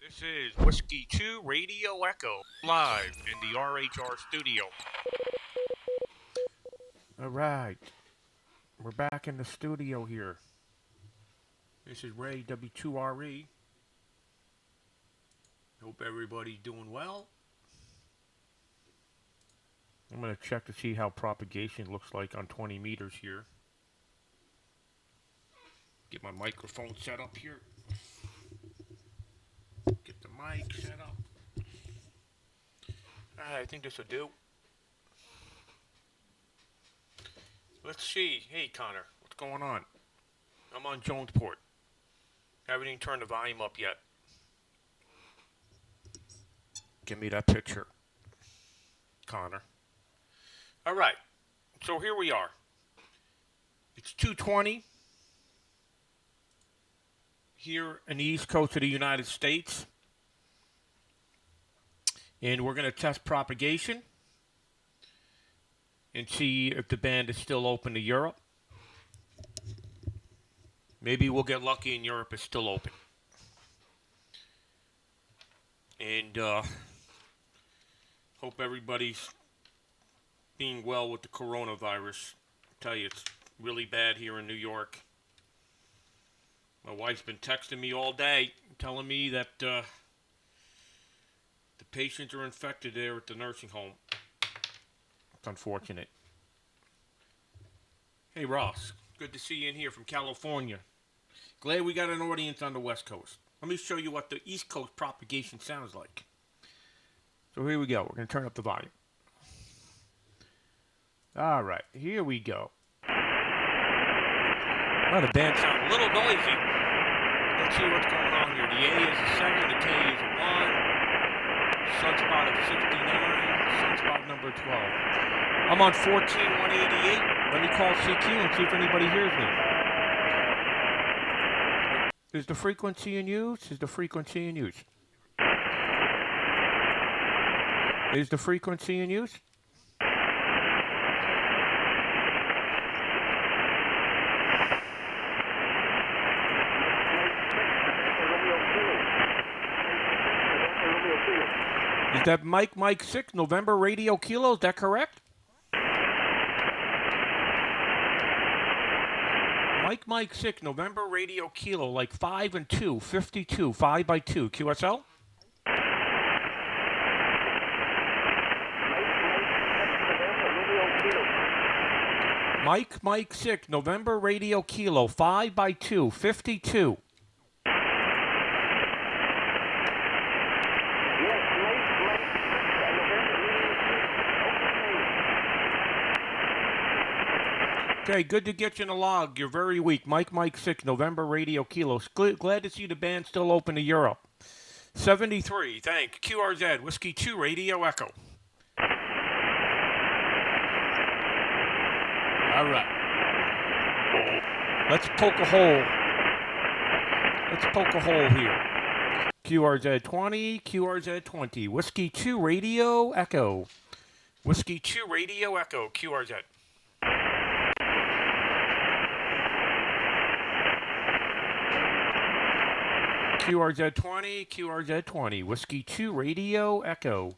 This is Whiskey 2 Radio Echo, live in the RHR studio. All right. We're back in the studio here. This is Ray W2RE. Hope everybody's doing well. I'm going to check to see how propagation looks like on 20 meters here. Get my microphone set up here. Get the mic set up. I think this will do. Let's see. Hey, Connor, what's going on? I'm on Jonesport. Haven't even turned the volume up yet. Give me that picture, Connor. All right. So here we are. It's 2:20 here in the East Coast of the United States. And we're going to test propagation and see if the band is still open to Europe. Maybe we'll get lucky and Europe is still open. And hope everybody's being well with the coronavirus. I tell you, it's really bad here in New York. My wife's been texting me all day, telling me that the patients are infected there at the nursing home. It's unfortunate. Hey, Ross. Good to see you in here from California. Glad we got an audience on the West Coast. Let me show you what the East Coast propagation sounds like. So here we go. We're going to turn up the volume. All right. Here we go. Well, the band sounds a little noisy. Let's see what's going on here. The A is a 7. The K is a 1. Sunspot of 69. Sunspot number 12. I'm on 14188. Let me call CQ and see if anybody hears me. Is the frequency in use? Is the frequency in use? Is the frequency in use? Is that Mike 6, November Radio Kilo? Is that correct? Mike 6, November Radio Kilo, like 5 and 2, 52, 5 by 2, QSL? Mike 6, November Radio Kilo, 5 by 2, 52. Okay, good to get you in the log. You're very weak. Mike 6, November Radio Kilo. Glad to see the band still open to Europe. 73, thank. QRZ, Whiskey 2, Radio Echo. All right. Let's poke a hole. Let's poke a hole here. QRZ 20, QRZ 20. Whiskey 2, Radio Echo. Whiskey 2, Radio Echo, QRZ. QRZ 20, QRZ 20, Whiskey 2 Radio Echo.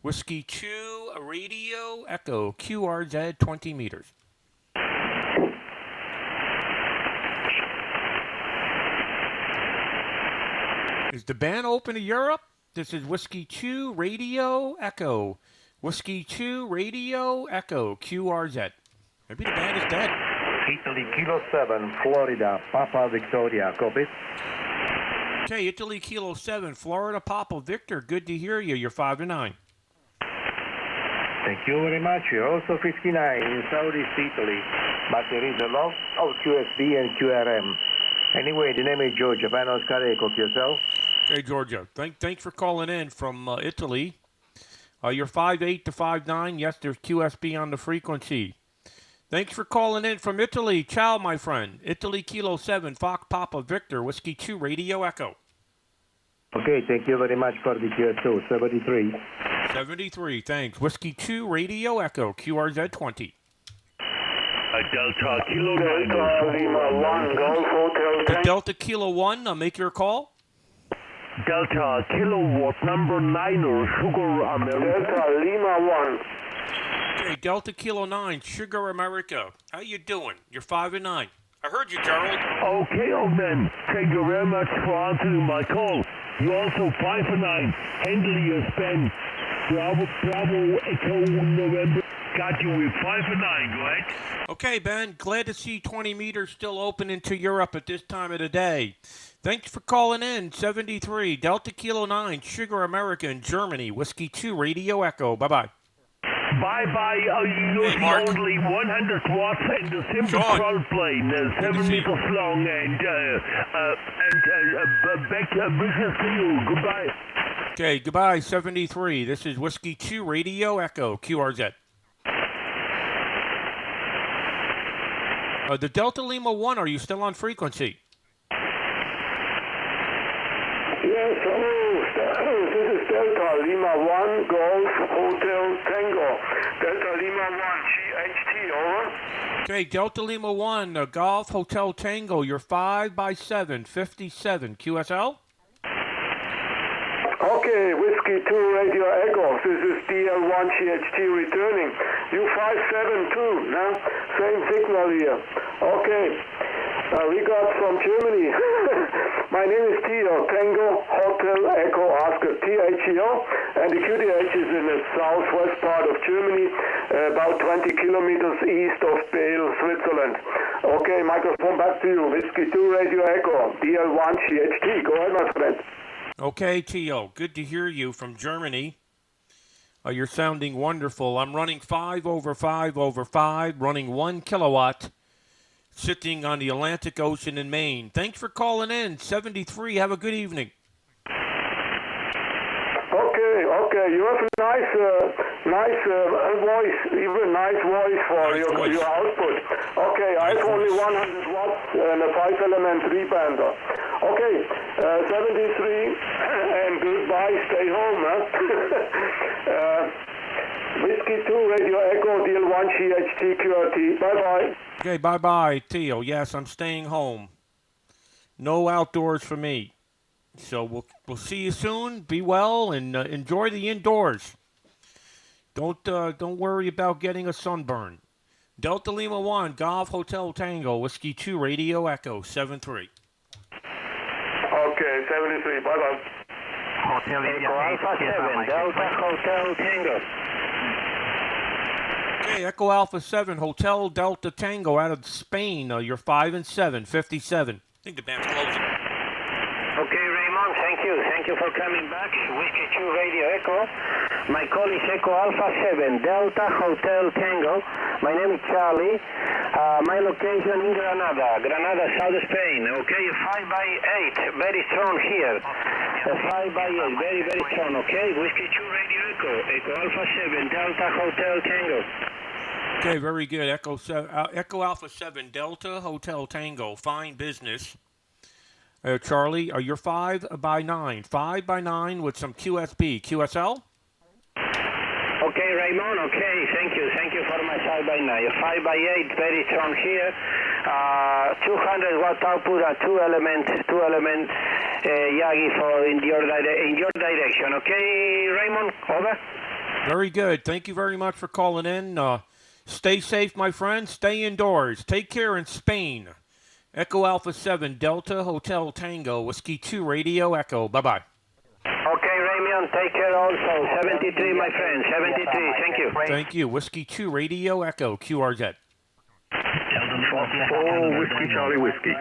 Whiskey 2 Radio Echo, QRZ 20 meters. Is the band open to Europe? This is Whiskey 2 Radio Echo. Whiskey 2 Radio Echo, QRZ. Maybe the band is dead. Italy Kilo 7, Florida, Papa Victoria, copy. Okay, Italy Kilo 7, Florida Papa Victor. Good to hear you. You're 5 to 9. Thank you very much. You're also 59 in Southeast Italy, but there is a lot of QSB and QRM. Anyway, the name is Georgia. Panos Careco, yourself. Hey, Georgia. Thanks for calling in from Italy. You're 5'8" to 5'9". Yes, there's QSB on the frequency. Thanks for calling in from Italy. Ciao, my friend. Italy Kilo 7, Fox Papa Victor, Whiskey 2 Radio Echo. Okay, thank you very much for the QS2, 73. 73, thanks. Whiskey 2 Radio Echo, QRZ 20. Delta Kilo 9. Delta Lima 1, Golf Hotel 10. Delta Kilo 1, make your call. Delta Kilowatt number 9 or Sugar America. Delta Lima 1. Okay, Delta Kilo 9, Sugar America. How you doing? You're 5 and 9. I heard you, Gerald. Okay, old man. Thank you very much for answering my call. You also 5 and 9. Henley Spen. Bravo Echo November. Got you with 5 and 9. Go ahead. Okay, Ben. Glad to see 20 meters still open into Europe at this time of the day. Thanks for calling in. 73, Delta Kilo 9, Sugar America in Germany. Whiskey 2, Radio Echo. Bye-bye. Bye-bye. You're Hey, Mark. only 100 watts and the simple Sean. crawl plane, 7 see you. meters long, and back wishes to you. Goodbye. Okay, goodbye, 73. This is Whiskey 2, Radio Echo, QRZ. The Delta Lima 1, are you still on frequency? Yes, hello. This is Delta Lima 1, Golf Hotel Tango. Delta Lima 1, GHT, over. Okay, Delta Lima 1, Golf Hotel Tango, you're 5x7, 57, QSL? Okay, Whiskey 2 Radio Echo. This is DL1 GHT returning. You 572, now same signal here. Okay, we got from Germany. My name is Theo, Tango Hotel Echo Oscar, THEO, and the QTH is in the southwest part of Germany, about 20 kilometers east of Bale, Switzerland. Okay, microphone back to you. Whiskey 2 Radio Echo, DL1 GHT. Go ahead, my friend. Okay, Tio, good to hear you from Germany. You're sounding wonderful. I'm running 5 over 5 over 5, running 1 kilowatt, sitting on the Atlantic Ocean in Maine. Thanks for calling in. 73, have a good evening. Okay, you have a nice voice, even nice voice for Nice voice. your output. Okay, I have only 100 watts and a 5-element 3-bander. Okay, 73, and goodbye, stay home, huh? Whiskey 2, Radio Echo, DL1, GHT, QRT. Bye-bye. Okay, bye-bye, Tio. Yes, I'm staying home. No outdoors for me. So we'll see you soon. Be well and enjoy the indoors. Don't worry about getting a sunburn. Delta Lima 1, Golf Hotel Tango, Whiskey 2, Radio Echo, 73. Okay, 73, bye-bye. Hotel India Alpha 7, Delta Hotel Tango. Okay, Echo Alpha 7, Hotel Delta Tango out of Spain. You're 5 and 7, 57. I think the band's closing. Okay, Raymond, thank you. Thank you for coming back. Whiskey 2 Radio Echo. My call is Echo Alpha 7, Delta Hotel Tango. My name is Charlie. My location in Granada, South Spain. Okay, 5x8, very strong here. 5x8, very, very strong. Okay, Whiskey 2 Radio Echo, Echo Alpha 7, Delta Hotel Tango. Okay, very good. Echo Alpha 7, Delta Hotel Tango. Fine business. Charlie, you're 5x9. 5x9 with some QSB. QSL? Okay, Raymond, okay, thank you. Thank you for my 5x9. 5x8, very strong here. 200 watt output at 2-element Yagi for in your direction. Okay, Raymond, over. Very good. Thank you very much for calling in. Stay safe, my friend. Stay indoors. Take care in Spain. Echo Alpha 7, Delta Hotel Tango, Whiskey 2 Radio Echo. Bye-bye. Okay, Raymond, take care also. 73, my friend. 73, thank you. Thank you. Whiskey 2 Radio Echo, QRZ. Fox 4, Whiskey Charlie Whiskey.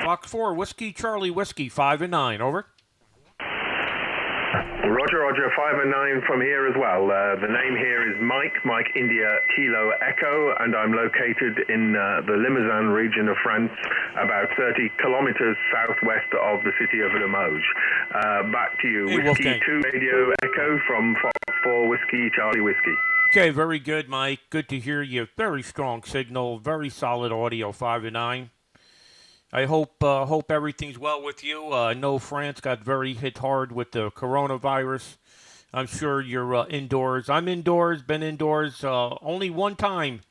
Fox 4, Whiskey Charlie Whiskey, 5 and 9. Over. Roger, 5 and 9 from here as well. The name here is Mike India Kilo Echo, and I'm located in the Limousin region of France, about 30 kilometers southwest of the city of Limoges. Back to you, Hey, Whiskey Wolfgang. 2 Radio Echo from Fox 4 Whiskey Charlie Whiskey. Okay, very good, Mike. Good to hear you. Very strong signal, very solid audio, 5 and 9. I hope everything's well with you. I know France got very hit hard with the coronavirus. I'm sure you're indoors. I'm indoors, been indoors only one time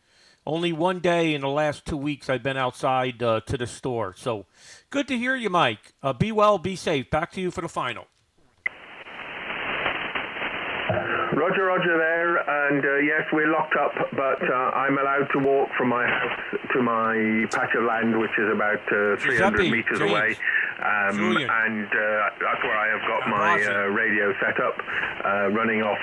Only one day in the last 2 weeks I've been outside to the store. So good to hear you, Mike. Be well, be safe. Back to you for the final. Roger, Roger there, and yes, we're locked up, but I'm allowed to walk from my house to my patch of land, which is about 300 meters away, and that's where I have got my radio set up, running off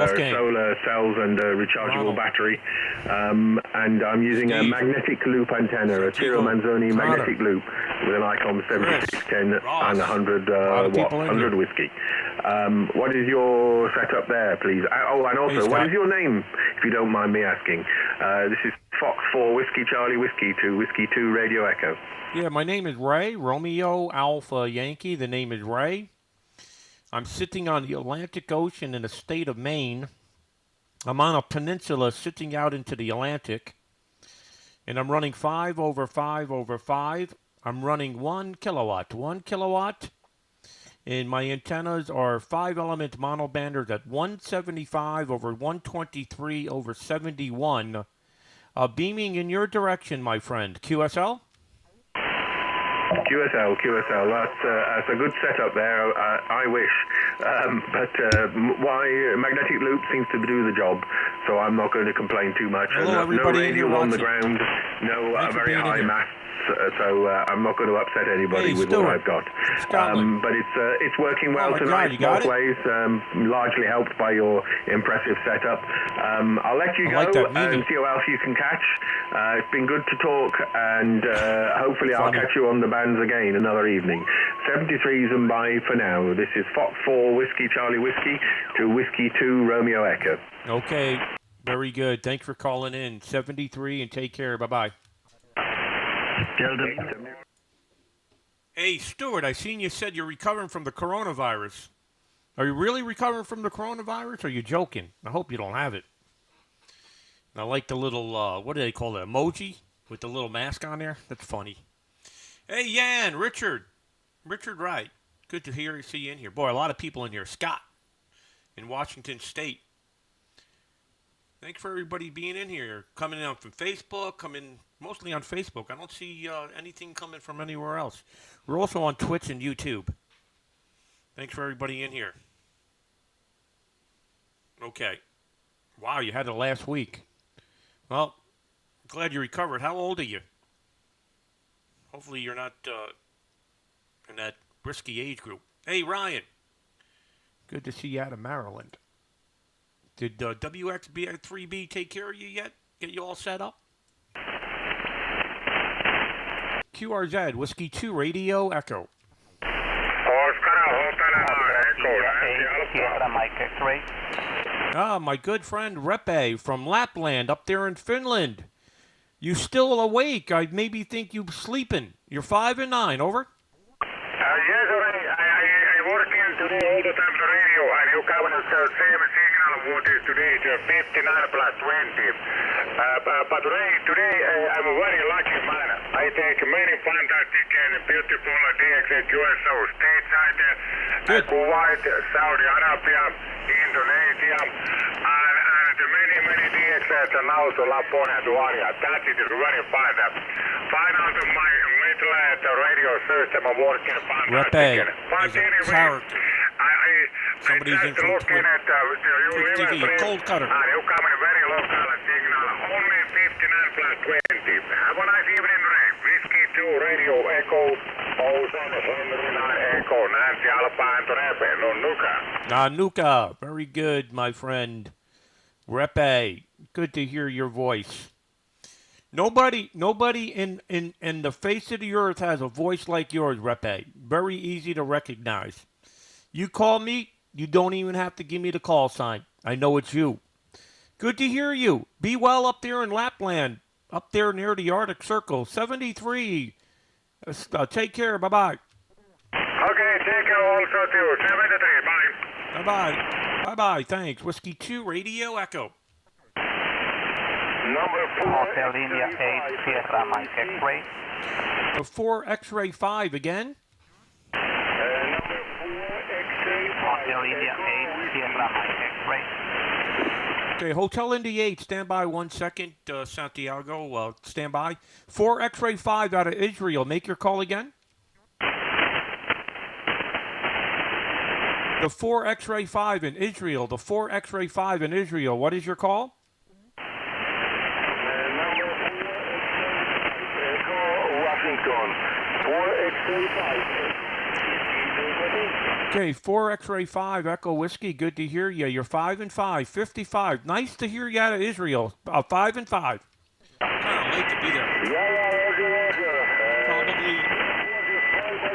solar cells and a rechargeable battery, and I'm using a magnetic loop antenna, a Tiro Manzoni magnetic loop with an ICOM 7610 and 100 watt, 100 whiskey. What is your setup there, please? Oh, and also, what is your name, if you don't mind me asking? This is Fox 4 Whiskey Charlie Whiskey to Whiskey 2 Radio Echo. Yeah, my name is Ray, Romeo Alpha Yankee. The name is Ray. I'm sitting on the Atlantic Ocean in the state of Maine. I'm on a peninsula sitting out into the Atlantic, and I'm running 5 over 5 over 5. I'm running 1 kilowatt. 1 kilowatt. And my antennas are 5-element monobanders at 175 over 123 over 71. Beaming in your direction, my friend. QSL? QSL. That's a good setup there. I wish, but why magnetic loop seems to do the job, so I'm not going to complain too much. Hello, no everybody radio on the ground, no very high masts. So I'm not going to upset anybody with what I've got. But it's working well tonight, both ways, largely helped by your impressive setup. I'll let you go and see who else you can catch. It's been good to talk, and hopefully I'll catch you on the bands again another evening. 73s and bye for now. This is Fox 4 Whiskey Charlie Whiskey to Whiskey 2 Romeo Echo. Okay, very good. Thanks for calling in. 73 and take care. Bye-bye. Hey, Stuart, I seen you said you're recovering from the coronavirus. Are you really recovering from the coronavirus, or are you joking? I hope you don't have it. I like the little, what do they call it, emoji with the little mask on there? That's funny. Hey, Yan, Richard Wright. Good to see you in here. Boy, a lot of people in here. Scott in Washington State. Thanks for everybody being in here. Coming in from Facebook, coming mostly on Facebook. I don't see anything coming from anywhere else. We're also on Twitch and YouTube. Thanks for everybody in here. Okay. Wow, you had it last week. Well, I'm glad you recovered. How old are you? Hopefully you're not in that risky age group. Hey, Ryan. Good to see you out of Maryland. Did WXB3B take care of you yet? Get you all set up? QRZ, Whiskey 2 Radio Echo. Ah, my good friend Repe from Lapland up there in Finland. You still awake? I maybe think you're sleeping. You're 5 and 9, over? Yes, I working today all the time the radio, and you come with the same signal what is today, 59 plus 20. But today I'm a very lucky man. I take many fantastic and beautiful DXQSO stateside, Kuwait, Saudi Arabia, Indonesia, and many DXs and also Laponia to area. That is very fine. Find out my little radio system working fantastic. Repe is a character. Somebody's in from Twitter. Cold cutter. You come in very local signal, only 59 plus 20. Have a nice evening, Ray. Whiskey 2 Radio Echo, Ocean Henry 9 Echo, Nancy Alpha and Repe, Nanuka. Very good, my friend. Repe, good to hear your voice. Nobody in the face of the earth has a voice like yours, Repe. Very easy to recognize. You call me, you don't even have to give me the call sign. I know it's you. Good to hear you. Be well up there in Lapland, up there near the Arctic Circle. 73. Take care. Bye-bye. Okay, take care also too. 73. Bye. Bye-bye. Bye-bye. Thanks. Whiskey 2 Radio Echo. Number 4. Hotel India 8, Sierra Mike X-ray. The 4 X-ray 5 again. Number 4 X-ray 5. Hotel India 8, Sierra Mike X-ray. Okay, Hotel Indy 8, stand by 1 second, Santiago, stand by. 4 X-Ray 5 out of Israel, make your call again. The 4 X-Ray 5 in Israel, the 4 X-Ray 5 in Israel, what is your call? Washington. 4 X-ray 5. Okay, 4 X-Ray 5, Echo Whiskey, good to hear you. You're 5 and 5, 55. Nice to hear you out of Israel. 5 and 5. Kind of late to be there. Probably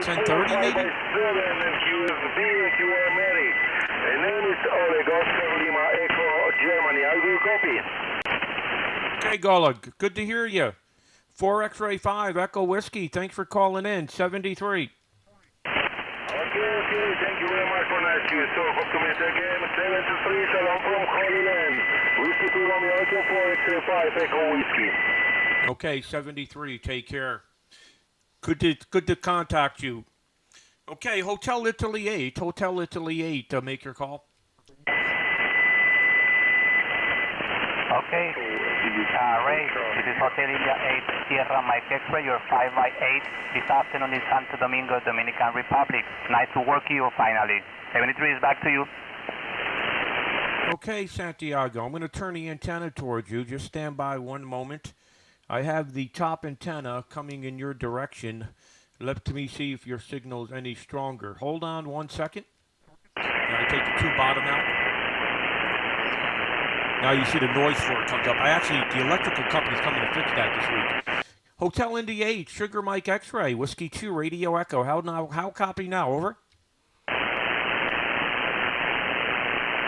10:30 maybe? Okay, Gola, good to hear you. 4 X-Ray 5, Echo Whiskey, thanks for calling in. 73. Okay, thank you very much for that. You so hope to meet again. 73, Shalom from calling in. Whiskey to Romeo, 4 X-ray 5, Echo Whiskey. Okay, 73, take care. Good to contact you. Okay, Hotel Italy 8, Hotel Italy 8, make your call. Okay. Ray, this is Hotel India 8, Sierra Mike X-Ray, you're 5 by 8. This afternoon in Santo Domingo, Dominican Republic. Nice to work you finally. 73 is back to you. Okay, Santiago, I'm going to turn the antenna towards you. Just stand by 1 moment. I have the top antenna coming in your direction. Let me see if your signal is any stronger. Hold on 1 second. Can I take the 2 bottom out? Now you see the noise floor comes up. The electrical company's coming to fix that this week. Hotel Indy 8, Sugar Mike X-Ray, Whiskey 2, Radio Echo. How copy now? Over.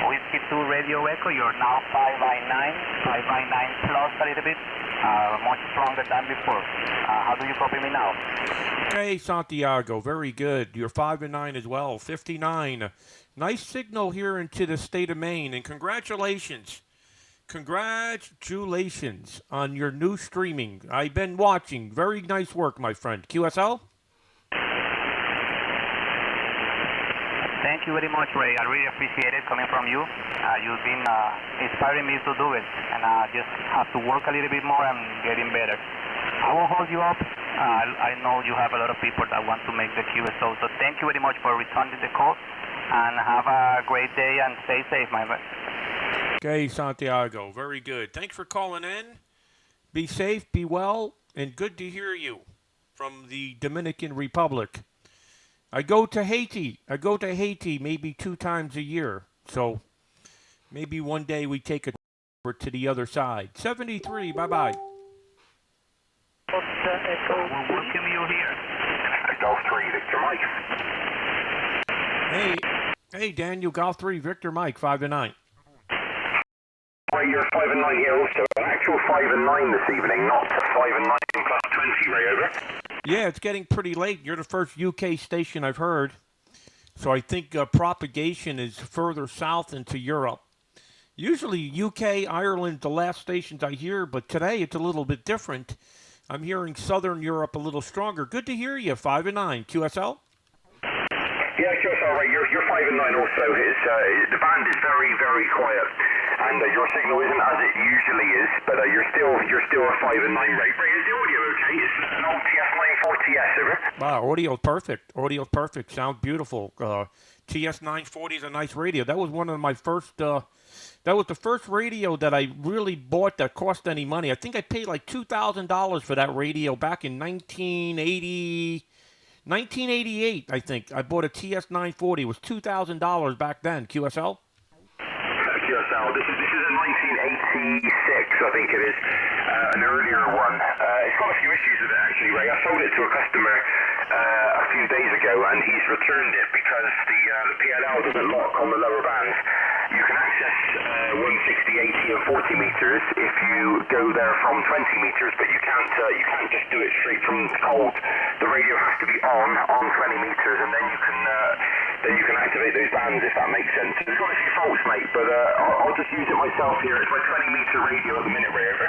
Whiskey 2, Radio Echo, you're now 5 by 9. 5 by 9 plus a little bit. Much stronger than before. How do you copy me now? Okay, Santiago, very good. You're 5 and 9 as well. 59. Nice signal here into the state of Maine, and congratulations. Congratulations on your new streaming. I've been watching. Very nice work, my friend. QSL? Thank you very much, Ray. I really appreciate it coming from you. You've been inspiring me to do it, and I just have to work a little bit more and getting better. I won't hold you up. I know you have a lot of people that want to make the QSO, so thank you very much for returning the call, and have a great day and stay safe, my friend. Okay, Santiago, very good. Thanks for calling in. Be safe, be well, and good to hear you from the Dominican Republic. I go to Haiti maybe 2 times a year, so maybe one day we take a over to the other side. 73, bye-bye. We'll welcome you here. Golf 3, Victor Mike. Hey, Daniel, Golf 3, Victor Mike, 5 and 9. Ray, you're 5 and 9 here also. An actual 5 and 9 this evening, not 5 and 9 plus 20, Ray, over. Yeah, it's getting pretty late. You're the first UK station I've heard. So I think propagation is further south into Europe. Usually UK, Ireland, the last stations I hear, but today it's a little bit different. I'm hearing Southern Europe a little stronger. Good to hear you, 5 and 9. QSL? Yeah, QSL, Ray, you're 5 and 9 also. The band is very, very quiet. And your signal isn't as it usually is, but you're still a 5 and 9 rate. Ray, is the audio okay? It's an old TS940S, over. Wow, audio's perfect. Audio's perfect. Sounds beautiful. TS940 is a nice radio. That was one of my first. That was the first radio that I really bought that cost any money. I think I paid like $2,000 for that radio back in 1988. I think I bought a TS940. It was $2,000 back then. QSL. QSL. This is a 1986, I think it is, an earlier one. It's got a few issues with it actually, Ray. I sold it to a customer a few days ago, and he's returned it because the PLL doesn't lock on the lower bands. You can access 160, 80, and 40 meters if you go there from 20 meters, but you can't just do it straight from cold. The radio has to be on 20 meters, and then you can activate those bands if that makes sense. It's got a few faults, mate, but I'll just use it myself here. It's my 20-meter radio at the minute, Ray, over.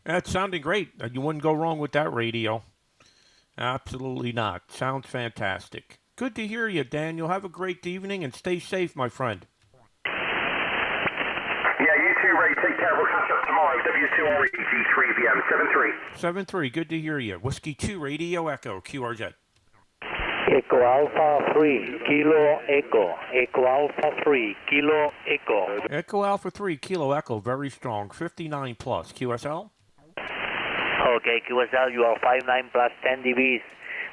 That's sounding great. You wouldn't go wrong with that radio. Absolutely not. Sounds fantastic. Good to hear you, Daniel. Have a great evening and stay safe, my friend. Yeah, you too, Ray. Take W2 G3VM 73. 7-3, good to hear you. Whiskey 2, Radio Echo, QRZ. Echo Alpha 3, Kilo Echo. Echo Alpha 3, Kilo Echo. Echo Alpha 3, Kilo Echo, very strong, 59 plus. QSL? Okay, QSL, you are 59 plus 10 dBs.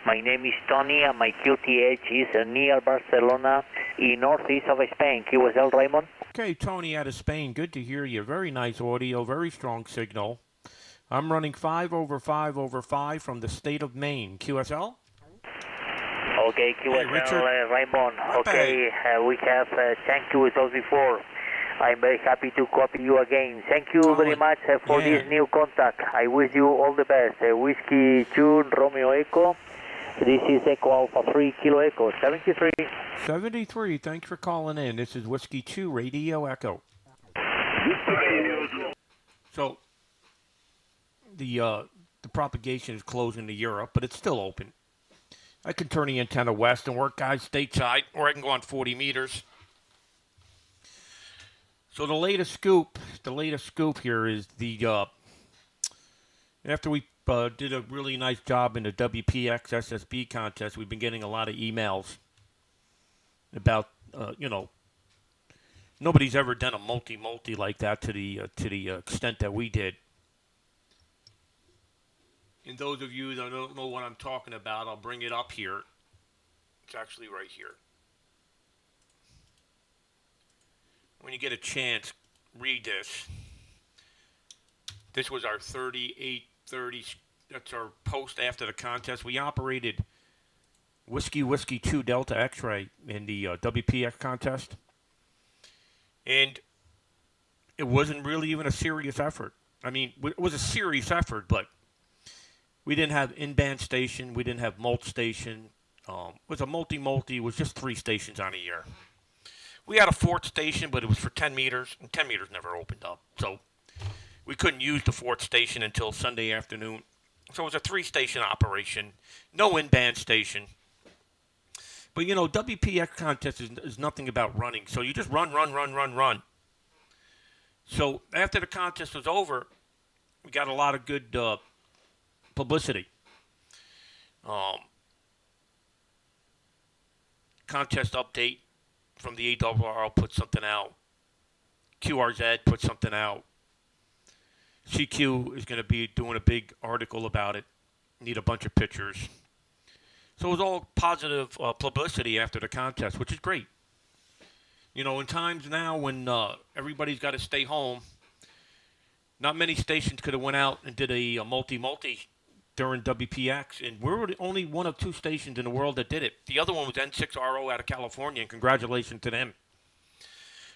My name is Tony and my QTH is near Barcelona in northeast of Spain. QSL, Raymond? Okay, Tony out of Spain, good to hear you. Very nice audio, very strong signal. I'm running 5 over 5 over 5 from the state of Maine. QSL? Okay, QSL, Richard. Raymond. Okay, we have 10 QSLs before. I'm very happy to copy you again. Thank you very much for this new contact. I wish you all the best. Whiskey 2, Romeo Echo. This is Echo Alpha 3, Kilo Echo, 73. 73, thanks for calling in. This is Whiskey 2, Radio Echo. So, the propagation is closing to Europe, but it's still open. I can turn the antenna west and work guys stateside, or I can go on 40 meters. So the latest scoop here is the, after we did a really nice job in the WPX SSB contest, we've been getting a lot of emails about, nobody's ever done a multi-multi like that to the extent that we did. And those of you that don't know what I'm talking about, I'll bring it up here. It's actually right here. When you get a chance, read this. This was our 3830. That's our post after the contest. We operated Whiskey 2 Delta X-Ray in the WPX contest. And it wasn't really even a serious effort. I mean, it was a serious effort, but we didn't have in-band station. We didn't have mult station. It was a multi-multi. It was just 3 stations on a year. We had a 4th station, but it was for 10 meters, and 10 meters never opened up. So we couldn't use the 4th station until Sunday afternoon. So it was a 3-station operation, no in-band station. But, WPX contest is nothing about running. So you just run. So after the contest was over, we got a lot of good publicity. Contest update from the ARRL put something out. QRZ put something out. CQ is going to be doing a big article about it. Need a bunch of pictures. So it was all positive publicity after the contest, which is great. In times now when everybody's got to stay home, not many stations could have went out and did a multi-multi during WPX, and we were the only one of 2 stations in the world that did it. The other one was N6RO out of California, and congratulations to them.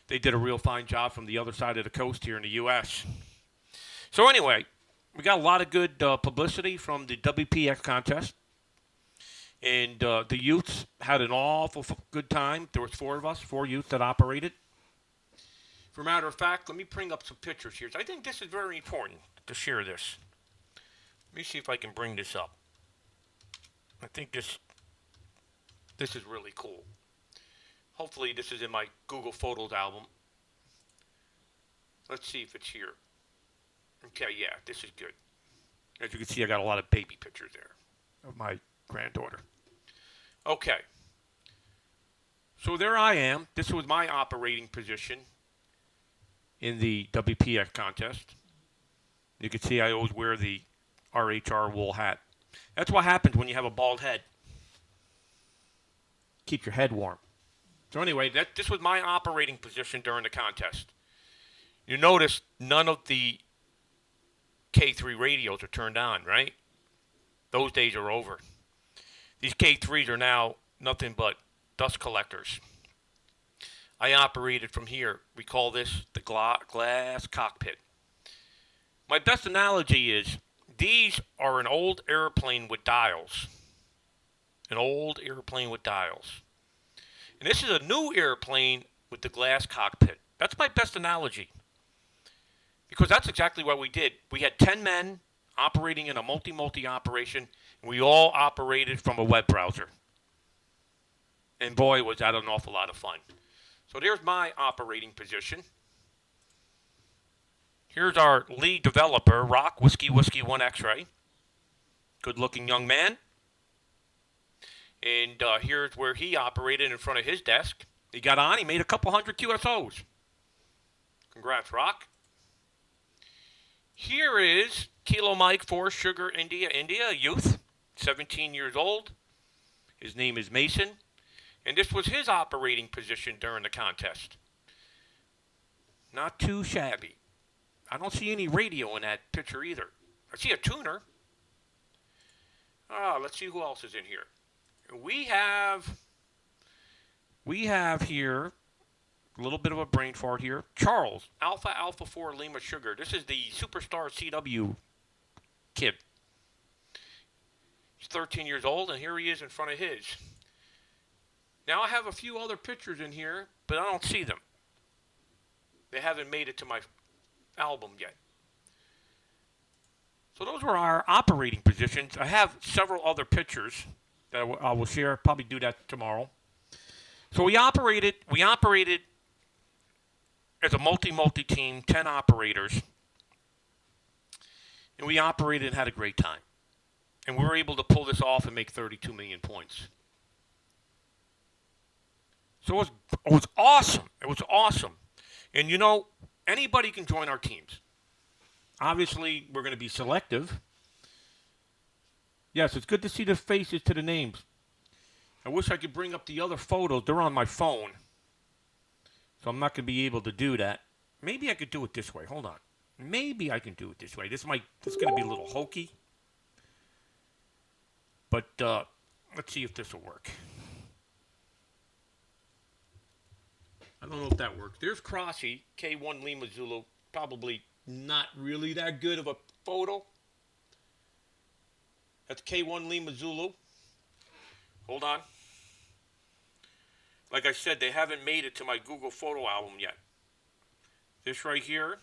They did a real fine job from the other side of the coast here in the U.S. So anyway, we got a lot of good publicity from the WPX contest, and the youths had an awful good time. There was 4 of us, 4 youths that operated. For a matter of fact, let me bring up some pictures here. I think this is very important to share this. Let me see if I can bring this up. I think this is really cool. Hopefully this is in my Google Photos album. Let's see if it's here. Okay, yeah, this is good. As you can see, I got a lot of baby pictures there of my granddaughter. Okay. So there I am. This was my operating position in the WPX contest. You can see I always wear the RHR wool hat. That's what happens when you have a bald head. Keep your head warm. So anyway, this was my operating position during the contest. You notice none of the K3 radios are turned on, right? Those days are over. These K3s are now nothing but dust collectors. I operated from here. We call this the glass cockpit. My best analogy is these are an old airplane with dials. An old airplane with dials. And this is a new airplane with the glass cockpit. That's my best analogy. Because that's exactly what we did. We had 10 men operating in a multi-multi operation, and we all operated from a web browser. And boy, was that an awful lot of fun. So there's my operating position. Here's our lead developer, Rock, Whiskey 1 X-Ray. Good-looking young man. And here's where he operated in front of his desk. He got on, he made a couple hundred QSOs. Congrats, Rock. Here is Kilo Mike 4 Sugar India, youth, 17 years old. His name is Mason. And this was his operating position during the contest. Not too shabby. I don't see any radio in that picture either. I see a tuner. Let's see who else is in here. We have here a little bit of a brain fart here. Charles, Alpha 4 Lima Sugar. This is the Superstar CW kid. He's 13 years old, and here he is in front of his. Now I have a few other pictures in here, but I don't see them. They haven't made it to my album yet. So those were our operating positions. I have several other pictures that I will share. Probably do that tomorrow. So we operated as a multi team, 10 operators, and we operated and had a great time. And we were able to pull this off and make 32 million points. So it was awesome. It was awesome. And you know, anybody can join our teams. Obviously, we're going to be selective. Yes, it's good to see the faces to the names. I wish I could bring up the other photos. They're on my phone. So I'm not going to be able to do that. Maybe I could do it this way. Hold on. Maybe I can do it this way. This is going to be a little hokey. But let's see if this will work. I don't know if that works. There's Crossy, K1 Lima Zulu. Probably not really that good of a photo. That's K1 Lima Zulu. Hold on. Like I said, they haven't made it to my Google photo album yet. This right here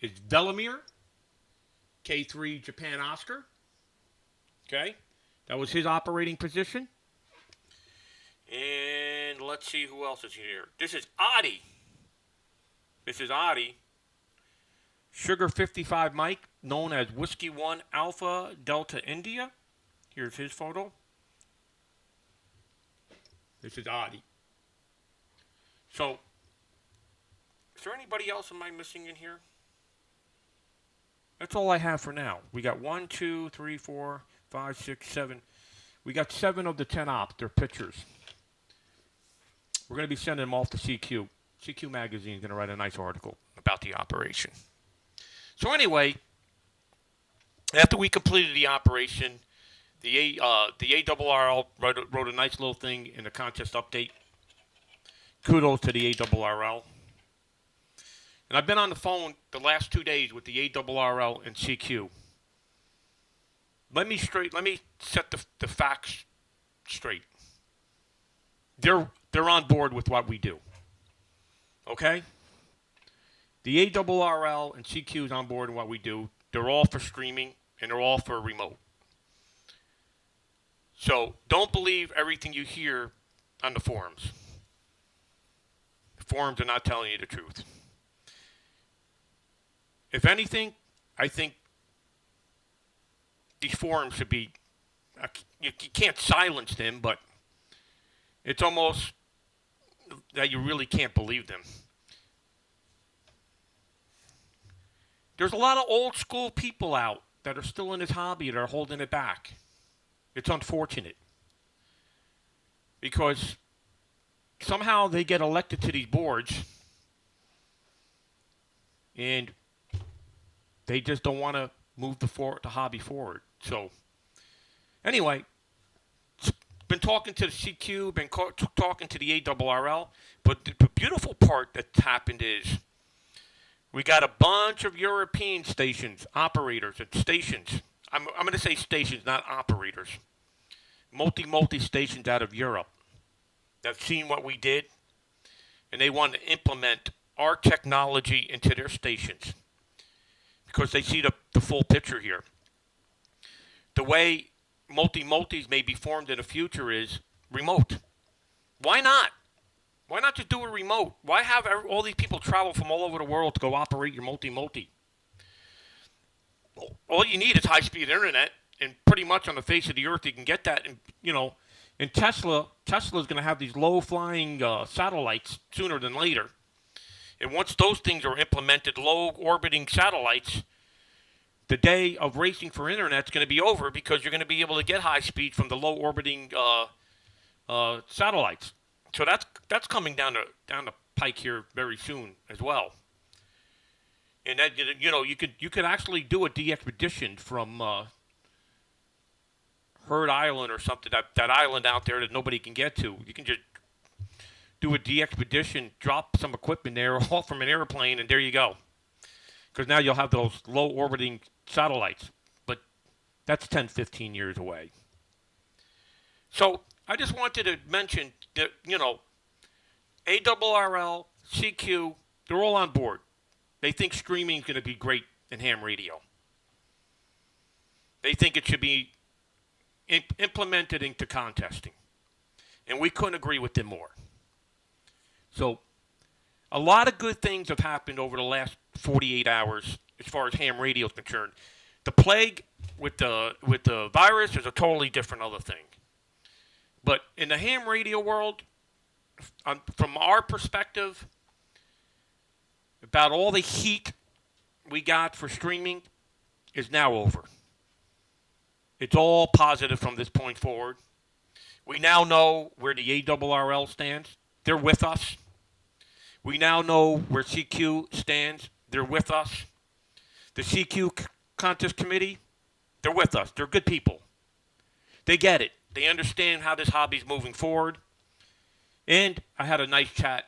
is Velimir, K3 Japan Oscar. Okay, that was his operating position. And let's see who else is here. This is Adi. Sugar 55 Mike, known as Whiskey 1 Alpha Delta India. Here's his photo. This is Adi. So, is there anybody else am I missing in here? That's all I have for now. We got 1, 2, 3, 4, 5, 6, 7. We got 7 of the 10 ops. They're pictures. We're going to be sending them off to CQ. CQ Magazine is going to write a nice article about the operation. So anyway, after we completed the operation, the ARRL wrote a nice little thing in the contest update. Kudos to the ARRL. And I've been on the phone the last 2 days with the ARRL and CQ. Let me set the facts straight. They're on board with what we do. Okay? The ARRL and CQ is on board with what we do. They're all for streaming, and they're all for remote. So don't believe everything you hear on the forums. The forums are not telling you the truth. If anything, I think these forums should be, you can't silence them, but it's almost that you really can't believe them. There's a lot of old school people out that are still in this hobby that are holding it back. It's unfortunate. Because somehow they get elected to these boards and they just don't want to move the hobby forward. So, anyway, been talking to the CQ, been talking to the ARRL, but the beautiful part that's happened is we got a bunch of European stations, operators and stations. I'm going to say stations, not operators. Multi stations out of Europe that have seen what we did, and they want to implement our technology into their stations because they see the full picture here. The way multis may be formed in the future is remote. Why not? Why not just do it remote? Why have all these people travel from all over the world to go operate your multi-multi? All you need is high-speed internet, and pretty much on the face of the earth you can get that. And and Tesla's going to have these low-flying satellites sooner than later. And once those things are implemented, low-orbiting satellites, the day of racing for internet is going to be over because you're going to be able to get high speed from the low-orbiting satellites. So that's coming down the pike here very soon as well. And that you could actually do a de-expedition from Heard Island or something, that island out there that nobody can get to. You can just do a de-expedition, drop some equipment there, off from an airplane, and there you go. Because now you'll have those low-orbiting satellites. But that's 10, 15 years away. So I just wanted to mention that, ARRL, CQ, they're all on board. They think streaming is going to be great in ham radio. They think it should be implemented into contesting. And we couldn't agree with them more. So a lot of good things have happened over the last 48 hours as far as ham radio is concerned. The plague with the virus is a totally different other thing. But in the ham radio world, from our perspective, about all the heat we got for streaming is now over. It's all positive from this point forward. We now know where the ARRL stands. They're with us. We now know where CQ stands. They're with us. The CQ contest committee, they're with us. They're good people. They get it. They understand how this hobby's moving forward. And I had a nice chat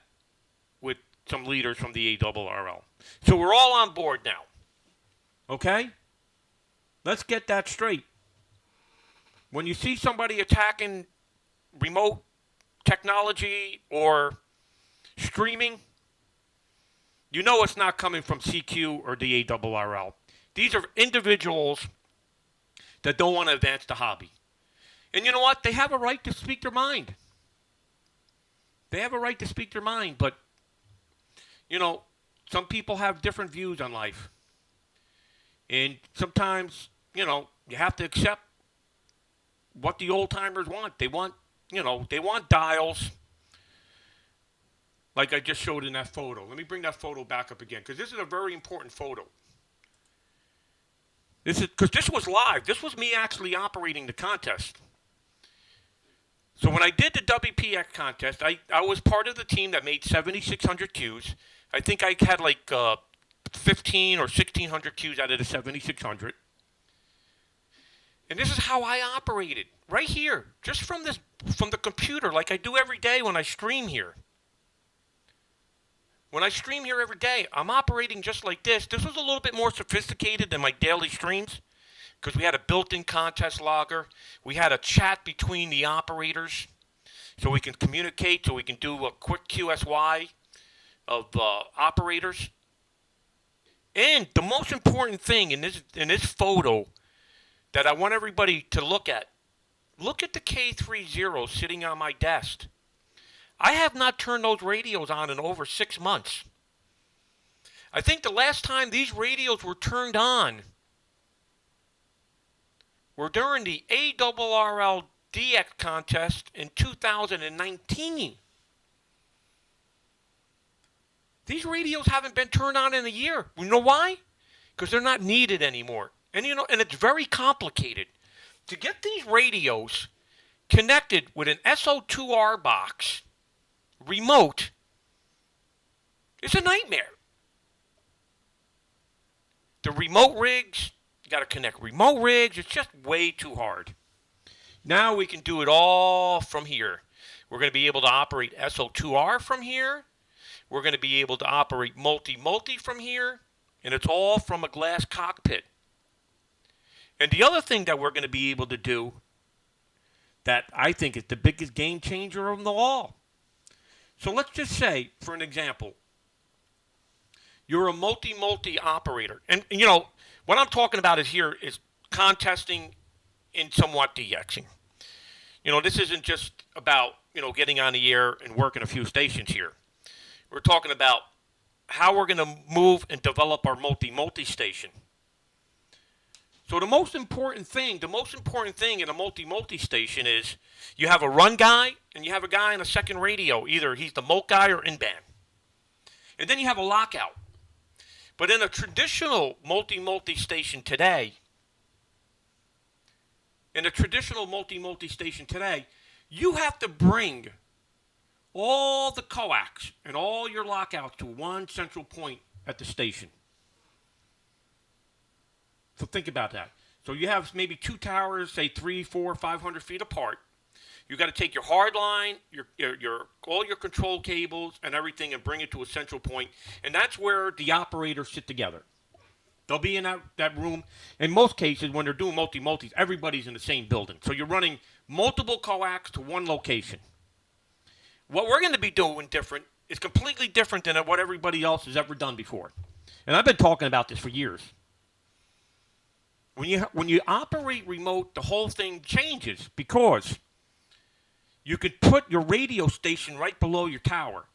with some leaders from the ARRL. So we're all on board now. Okay? Let's get that straight. When you see somebody attacking remote technology or streaming, you know it's not coming from CQ or the ARRL. These are individuals that don't want to advance the hobby. And you know what? They have a right to speak their mind. They have a right to speak their mind, but, some people have different views on life. And sometimes, you have to accept what the old-timers want. They want, they want dials like I just showed in that photo. Let me bring that photo back up again because this is a very important photo. Because this was live. This was me actually operating the contest. So when I did the WPX contest, I was part of the team that made 7,600 Qs. I think I had like 15 or 1,600 Qs out of the 7,600. And this is how I operated, right here, just from the computer, like I do every day when I stream here. When I stream here every day, I'm operating just like this. This was a little bit more sophisticated than my daily streams because we had a built-in contest logger. We had a chat between the operators so we can communicate, so we can do a quick QSY of operators. And the most important thing in this photo that I want everybody to look at the K30 sitting on my desk. I have not turned those radios on in over 6 months. I think the last time these radios were turned on were during the ARRL DX contest in 2019. These radios haven't been turned on in a year. You know why? Because they're not needed anymore. And and it's very complicated. To get these radios connected with an SO2R box remote is a nightmare. The remote rigs, you got to connect remote rigs. It's just way too hard. Now we can do it all from here. We're going to be able to operate SO2R from here. We're going to be able to operate multi-multi from here. And it's all from a glass cockpit. And the other thing that we're going to be able to do that I think is the biggest game changer of them all. So let's just say, for an example, you're a multi-multi operator. And what I'm talking about is contesting and somewhat DXing. This isn't just about, getting on the air and working a few stations here. We're talking about how we're going to move and develop our multi station. So the most important thing in a multi station is you have a run guy and you have a guy on a second radio. Either he's the multi guy or in band. And then you have a lockout. But in a traditional multi station today, you have to bring all the coax and all your lockouts to one central point at the station. So think about that. So you have maybe two towers, say 300, 400, 500 feet apart. You got to take your hard line, your all your control cables and everything, and bring it to a central point. And that's where the operators sit together. They'll be in that room. In most cases, when they're doing multis, everybody's in the same building. So you're running multiple coax to one location. What we're going to be doing different is completely different than what everybody else has ever done before. And I've been talking about this for years. When you operate remote, the whole thing changes because you could put your radio station right below your tower.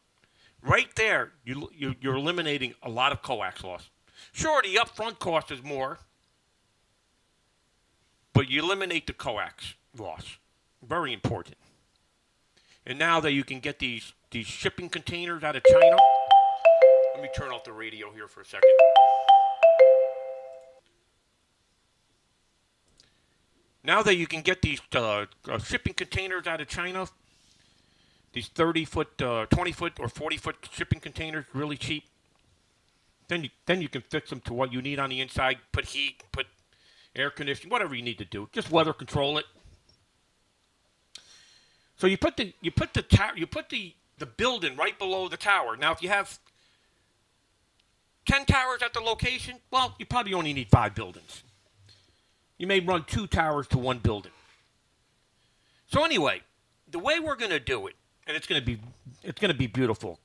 Right there, you're eliminating a lot of coax loss. Sure, the upfront cost is more, but you eliminate the coax loss. Very important. And now that you can get these shipping containers out of China, let me turn off the radio here for a second. Now that you can get these shipping containers out of China, these 30-foot, 20-foot, or 40-foot shipping containers, really cheap, then you can fix them to what you need on the inside. Put heat, put air conditioning, whatever you need to do. Just weather control it. So you put the building right below the tower. Now, if you have 10 towers at the location, well, you probably only need 5 buildings. You may run 2 towers to 1 building. So anyway, the way we're going to do it, and it's going to be beautiful.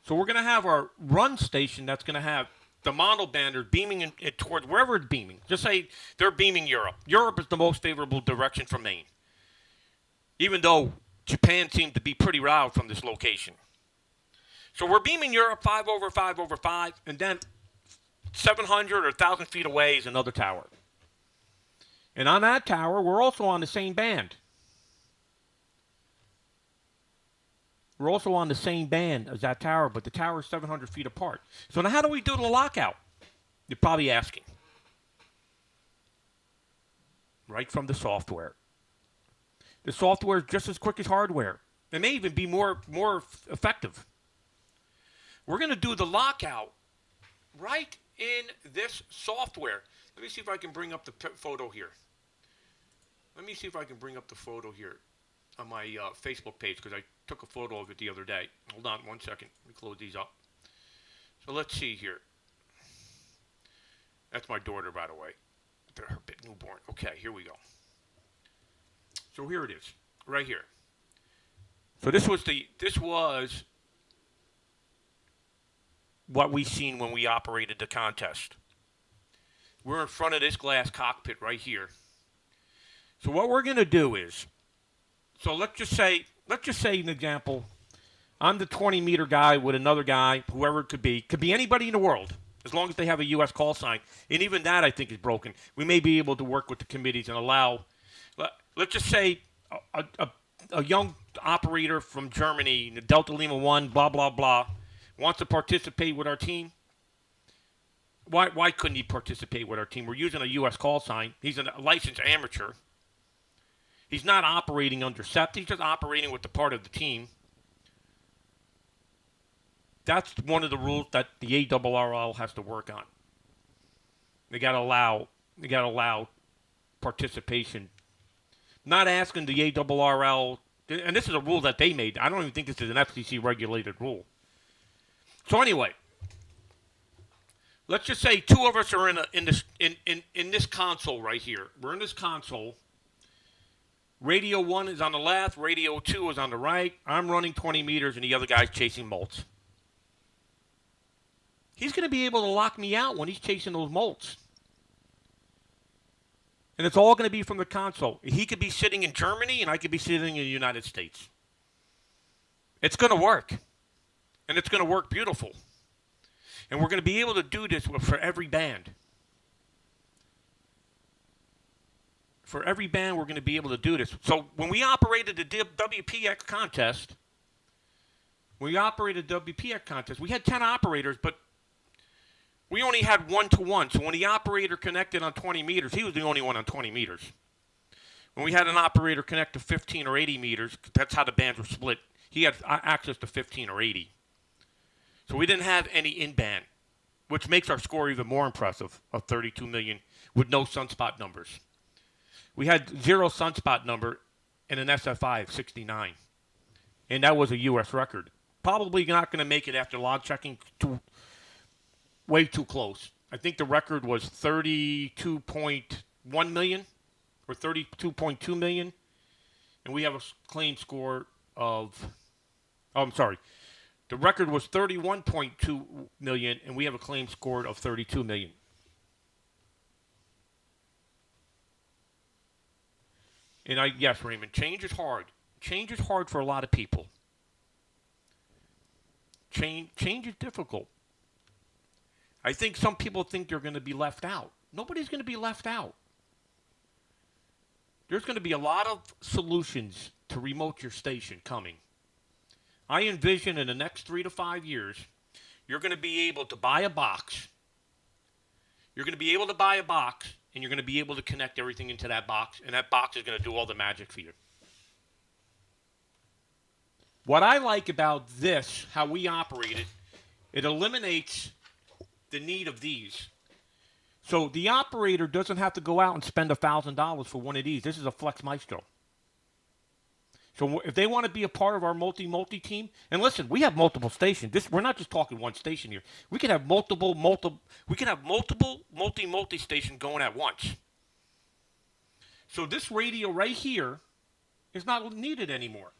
So we're going to have our run station that's going to have the monobander beaming it towards wherever it's beaming. Just say they're beaming Europe. Europe is the most favorable direction from Maine. Even though Japan seemed to be pretty loud from this location. So we're beaming Europe 5 over 5 over 5, and then 700 or 1,000 feet away is another tower. And on that tower, we're also on the same band. We're also on the same band as that tower, but the tower is 700 feet apart. So now how do we do the lockout? You're probably asking. Right from the software. The software is just as quick as hardware. It may even be more effective. We're going to do the lockout right in this software. Let me see if I can bring up the photo here. On my Facebook page, because I took a photo of it the other day. Hold on one second. Let me close these up. So let's see here. That's my daughter, by the way. Her big newborn. Okay, here we go. So here it is, right here. So this was what we seen when we operated the contest. We're in front of this glass cockpit right here. So what we're going to do is, so let's just say an example, I'm the 20-meter guy with another guy, whoever it could be anybody in the world, as long as they have a U.S. call sign. And even that, I think, is broken. We may be able to work with the committees and allow, let's just say a young operator from Germany, Delta Lima 1, blah, blah, blah, wants to participate with our team. Why couldn't he participate with our team? We're using a U.S. call sign. He's a licensed amateur. He's not operating under SEPT. He's just operating with the part of the team. That's one of the rules that the ARRL has to work on. They got to allow participation. Not asking the ARRL, and this is a rule that they made. I don't even think this is an FCC regulated rule. So anyway, let's just say 2 of us are in this console right here. We're in this console. Radio 1 is on the left. Radio 2 is on the right. I'm running 20 meters, and the other guy's chasing molts. He's going to be able to lock me out when he's chasing those molts. And it's all going to be from the console. He could be sitting in Germany, and I could be sitting in the United States. It's going to work. And it's going to work beautiful. And we're going to be able to do this for every band. For every band, we're going to be able to do this. So when we operated the WPX contest, we had 10 operators, but we only had 1-to-1. So when the operator connected on 20 meters, he was the only one on 20 meters. When we had an operator connect to 15 or 80 meters, that's how the bands were split. He had access to 15 or 80. So we didn't have any in-band, which makes our score even more impressive of 32 million with no sunspot numbers. We had 0 sunspot number and an SFI of 69. And that was a U.S. record. Probably not going to make it after log checking. Way too close. I think the record was 32.1 million or 32.2 million. And we have a claim score of... Oh, I'm sorry. The record was 31.2 million, and we have a claim score of 32 million. And yes, Raymond, change is hard. Change is hard for a lot of people. Change is difficult. I think some people think they're going to be left out. Nobody's going to be left out. There's going to be a lot of solutions to remote your station coming. I envision in the next 3 to 5 years, you're going to be able to buy a box. You're going to be able to buy a box, and you're going to be able to connect everything into that box, and that box is going to do all the magic for you. What I like about this, how we operate it, it eliminates the need of these. So the operator doesn't have to go out and spend $1,000 for one of these. This is a Flex Maestro. So if they want to be a part of our multi team, and listen, we have multiple stations. We're not just talking one station here. We can have multiple multi station going at once. So this radio right here is not needed anymore.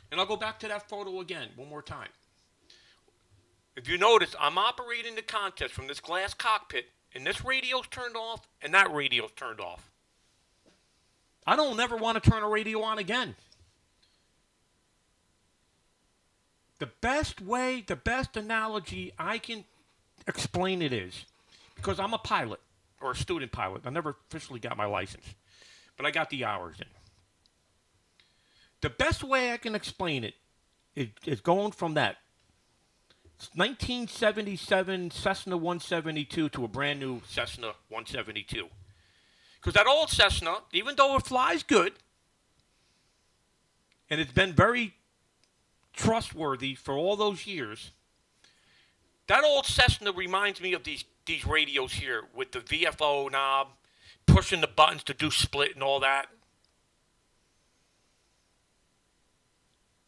And I'll go back to that photo again one more time. If you notice, I'm operating the contest from this glass cockpit, and this radio's turned off, and that radio's turned off. I don't ever want to turn a radio on again. The best analogy I can explain it is, because I'm a pilot, or a student pilot. I never officially got my license, but I got the hours in. The best way I can explain it is going from that 1977 Cessna 172 to a brand new Cessna 172. Because that old Cessna, even though it flies good, and it's been very trustworthy for all those years, that old Cessna reminds me of these radios here with the VFO knob, pushing the buttons to do split and all that.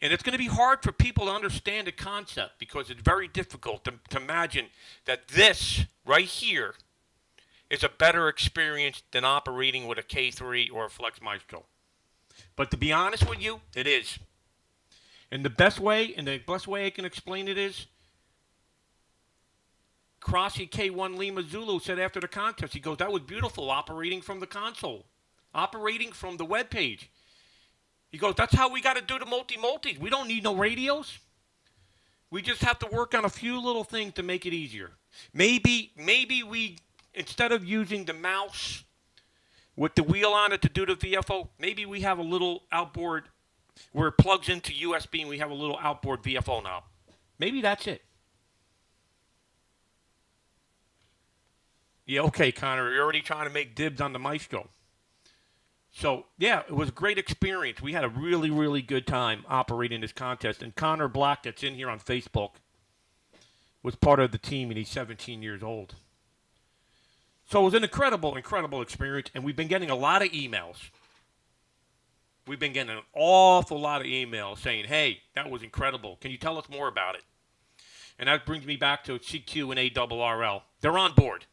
And it's going to be hard for people to understand the concept because it's very difficult to imagine that this right here is a better experience than operating with a K3 or a Flex Maestro. But to be honest with you, it is. And the best way I can explain it is, Crossy K1 Lima Zulu said after the contest, he goes, that was beautiful operating from the console, operating from the web page. He goes, that's how we got to do the multis. We don't need no radios. We just have to work on a few little things to make it easier. Maybe we, instead of using the mouse with the wheel on it to do the VFO, maybe we have a little outboard where it plugs into USB and we have a little outboard VFO knob. Maybe that's it. Yeah, okay, Connor, you're already trying to make dibs on the Maestro. So, yeah, it was a great experience. We had a really, really good time operating this contest. And Connor Black, that's in here on Facebook, was part of the team, and he's 17 years old. So it was an incredible, incredible experience, and we've been getting a lot of emails. We've been getting an awful lot of emails saying, hey, that was incredible. Can you tell us more about it? And that brings me back to CQ and ARRL. They're on board.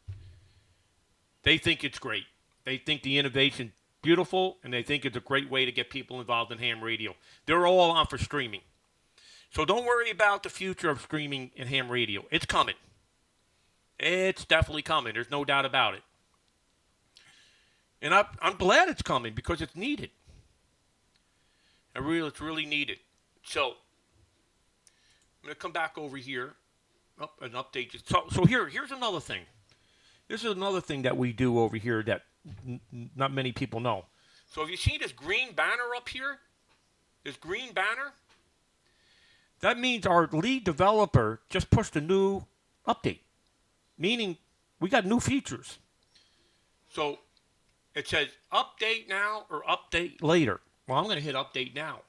They think it's great. They think the innovation beautiful, and they think it's a great way to get people involved in ham radio. They're all on for streaming. So don't worry about the future of streaming in ham radio. It's coming. It's definitely coming. There's no doubt about it. And I'm glad it's coming because it's needed. It's really needed. So I'm going to come back over here and update you. So here's another thing. This is another thing that we do over here that not many people know. So if you see this green banner up here, this green banner, that means our lead developer just pushed a new update, meaning we got new features. So it says update now or update later. Well, I'm going to hit update now.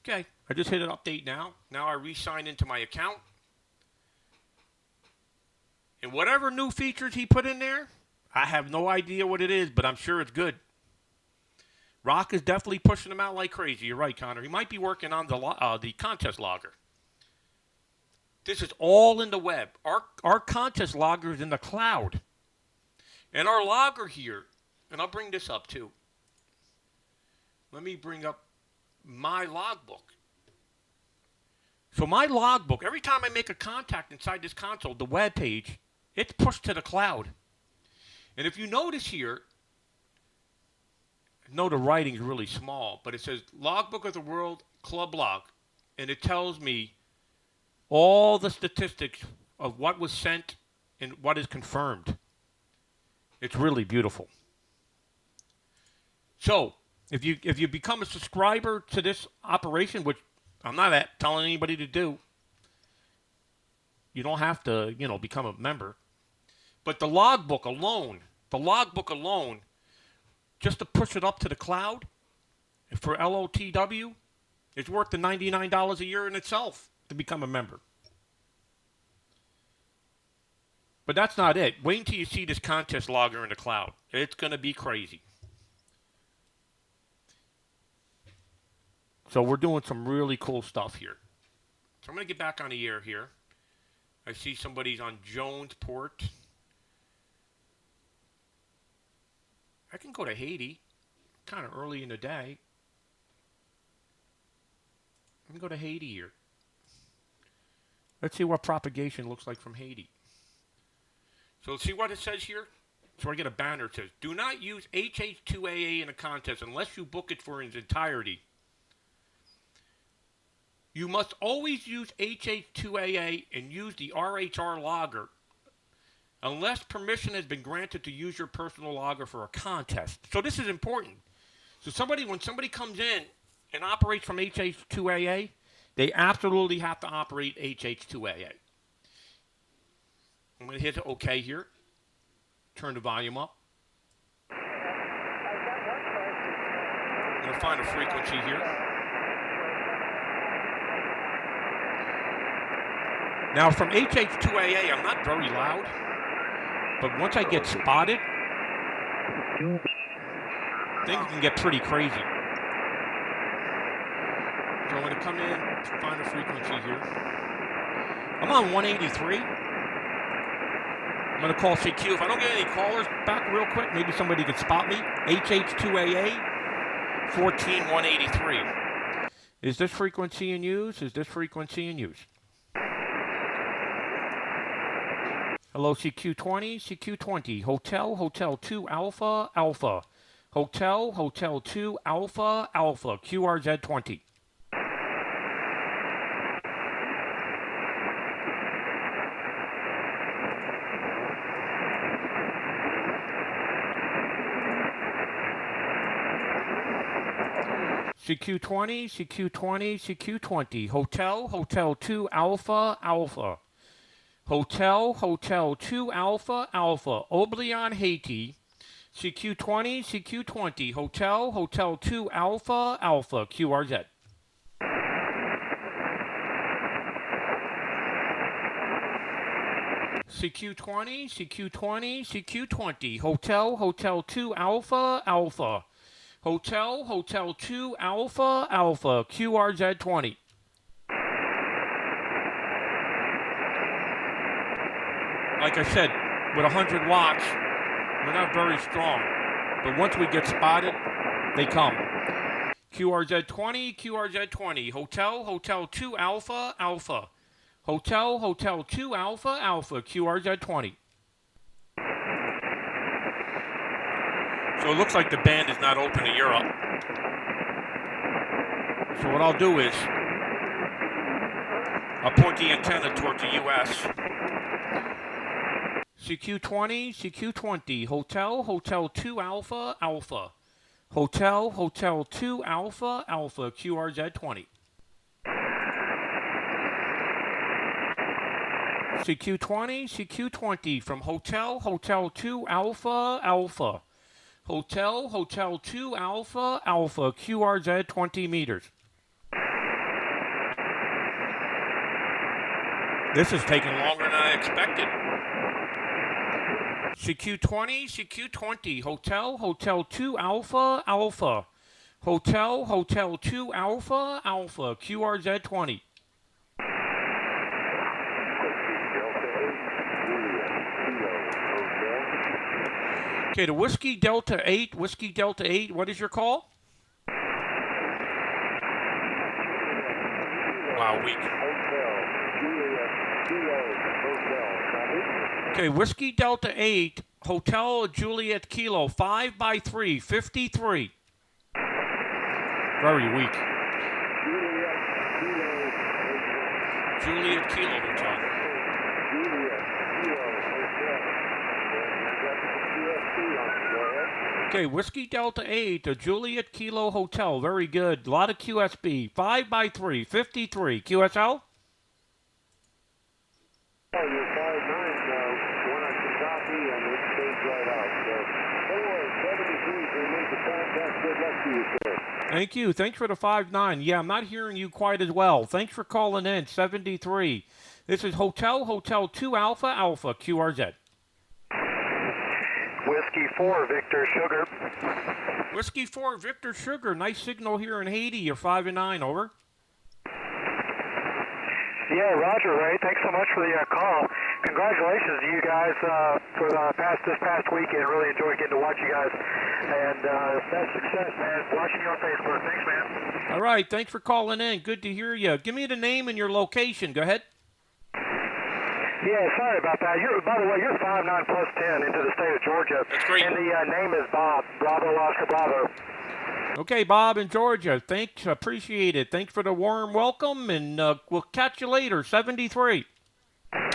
Okay, I just hit an update now. Now I re-sign into my account. And whatever new features he put in there, I have no idea what it is, but I'm sure it's good. Rock is definitely pushing them out like crazy. You're right, Connor. He might be working on the contest logger. This is all in the web. Our contest logger is in the cloud. And our logger here, and I'll bring this up too. Let me bring up my logbook. So my logbook, every time I make a contact inside this console, the web page, it's pushed to the cloud. And if you notice here, I know the writing's really small, but it says Logbook of the World Club Log. And it tells me all the statistics of what was sent and what is confirmed. It's really beautiful. So, if you become a subscriber to this operation, which I'm not telling anybody to do, you don't have to, become a member. But the logbook alone, just to push it up to the cloud for LOTW, is worth the $99 a year in itself to become a member. But that's not it. Wait until you see this contest logger in the cloud. It's going to be crazy. So we're doing some really cool stuff here. So I'm going to get back on the air here. I see somebody's on Jonesport. I can go to Haiti. Kind of early in the day. I can go to Haiti here. Let's see what propagation looks like from Haiti. So see what it says here? So I get a banner that says, do not use HH2AA in a contest unless you book it for its entirety. You must always use HH2AA and use the RHR logger unless permission has been granted to use your personal logger for a contest. So this is important. So when somebody comes in and operates from HH2AA, they absolutely have to operate HH2AA. I'm going to hit OK here. Turn the volume up. I'm going to find a frequency here. Now, from HH2AA, I'm not very loud. But once I get spotted, things can get pretty crazy. So I'm going to come in, find a frequency here. I'm on 183. I'm going to call CQ. If I don't get any callers back real quick, maybe somebody can spot me. HH2AA 14183. Is this frequency in use? Is this frequency in use? Hello, CQ20, CQ20. Hotel 2 Alpha Alpha. Hotel 2 Alpha Alpha. QRZ20. CQ20. Hotel 2 Alpha Alpha. Hotel 2 Alpha Alpha. Oblion Haiti. CQ20. Hotel 2 Alpha Alpha. QRZ. CQ20. Hotel 2 Alpha Alpha. Hotel 2 Alpha Alpha. QRZ20. Like I said, with 100 watts, we're not very strong. But once we get spotted, they come. QRZ20. Hotel 2 Alpha Alpha. Hotel 2 Alpha Alpha. QRZ20. So it looks like the band is not open to Europe. So what I'll do is I'll point the antenna toward the U.S. CQ20, Hotel 2 Alpha, Alpha. Hotel 2 Alpha, Alpha, QRZ20. CQ20 from Hotel 2 Alpha, Alpha. Hotel 2 Alpha, Alpha, QRZ 20 meters. This is taking longer than I expected. CQ20, Hotel 2 Alpha, Alpha. Hotel 2 Alpha, Alpha, QRZ 20. Okay, to Whiskey Delta 8, what is your call? Wow, weak. Okay, Whiskey Delta 8, Hotel Juliet Kilo, 5x3, 53. Very weak. Juliet Kilo Hotel. Okay, Whiskey Delta 8, a Juliet Kilo Hotel. Very good. A lot of QSB. 5x3, 53. QSL? Oh, you're 5'9", one I can copy, and it stays right out. So, 473, we made the contact. Good luck to you, sir. Thank you. Thanks for the 5'9". Yeah, I'm not hearing you quite as well. Thanks for calling in. 73. This is Hotel 2 Alpha, Alpha, QRZ. Whiskey 4, Victor Sugar. Whiskey 4, Victor Sugar. Nice signal here in Haiti. You're 5'9", over. Yeah, Roger, Ray. Thanks so much for the call. Congratulations to you guys for this past weekend. Really enjoyed getting to watch you guys. And best success, man. Watching you on Facebook. Thanks, man. All right. Thanks for calling in. Good to hear you. Give me the name and your location. Go ahead. Yeah, sorry about that. By the way, you're 5'9" plus 10 into the state of Georgia. That's great. And the name is Bob. Bravo, Oscar, Bravo. Okay, Bob in Georgia. Thanks. Appreciate it. Thanks for the warm welcome, and we'll catch you later. 73. 7-3,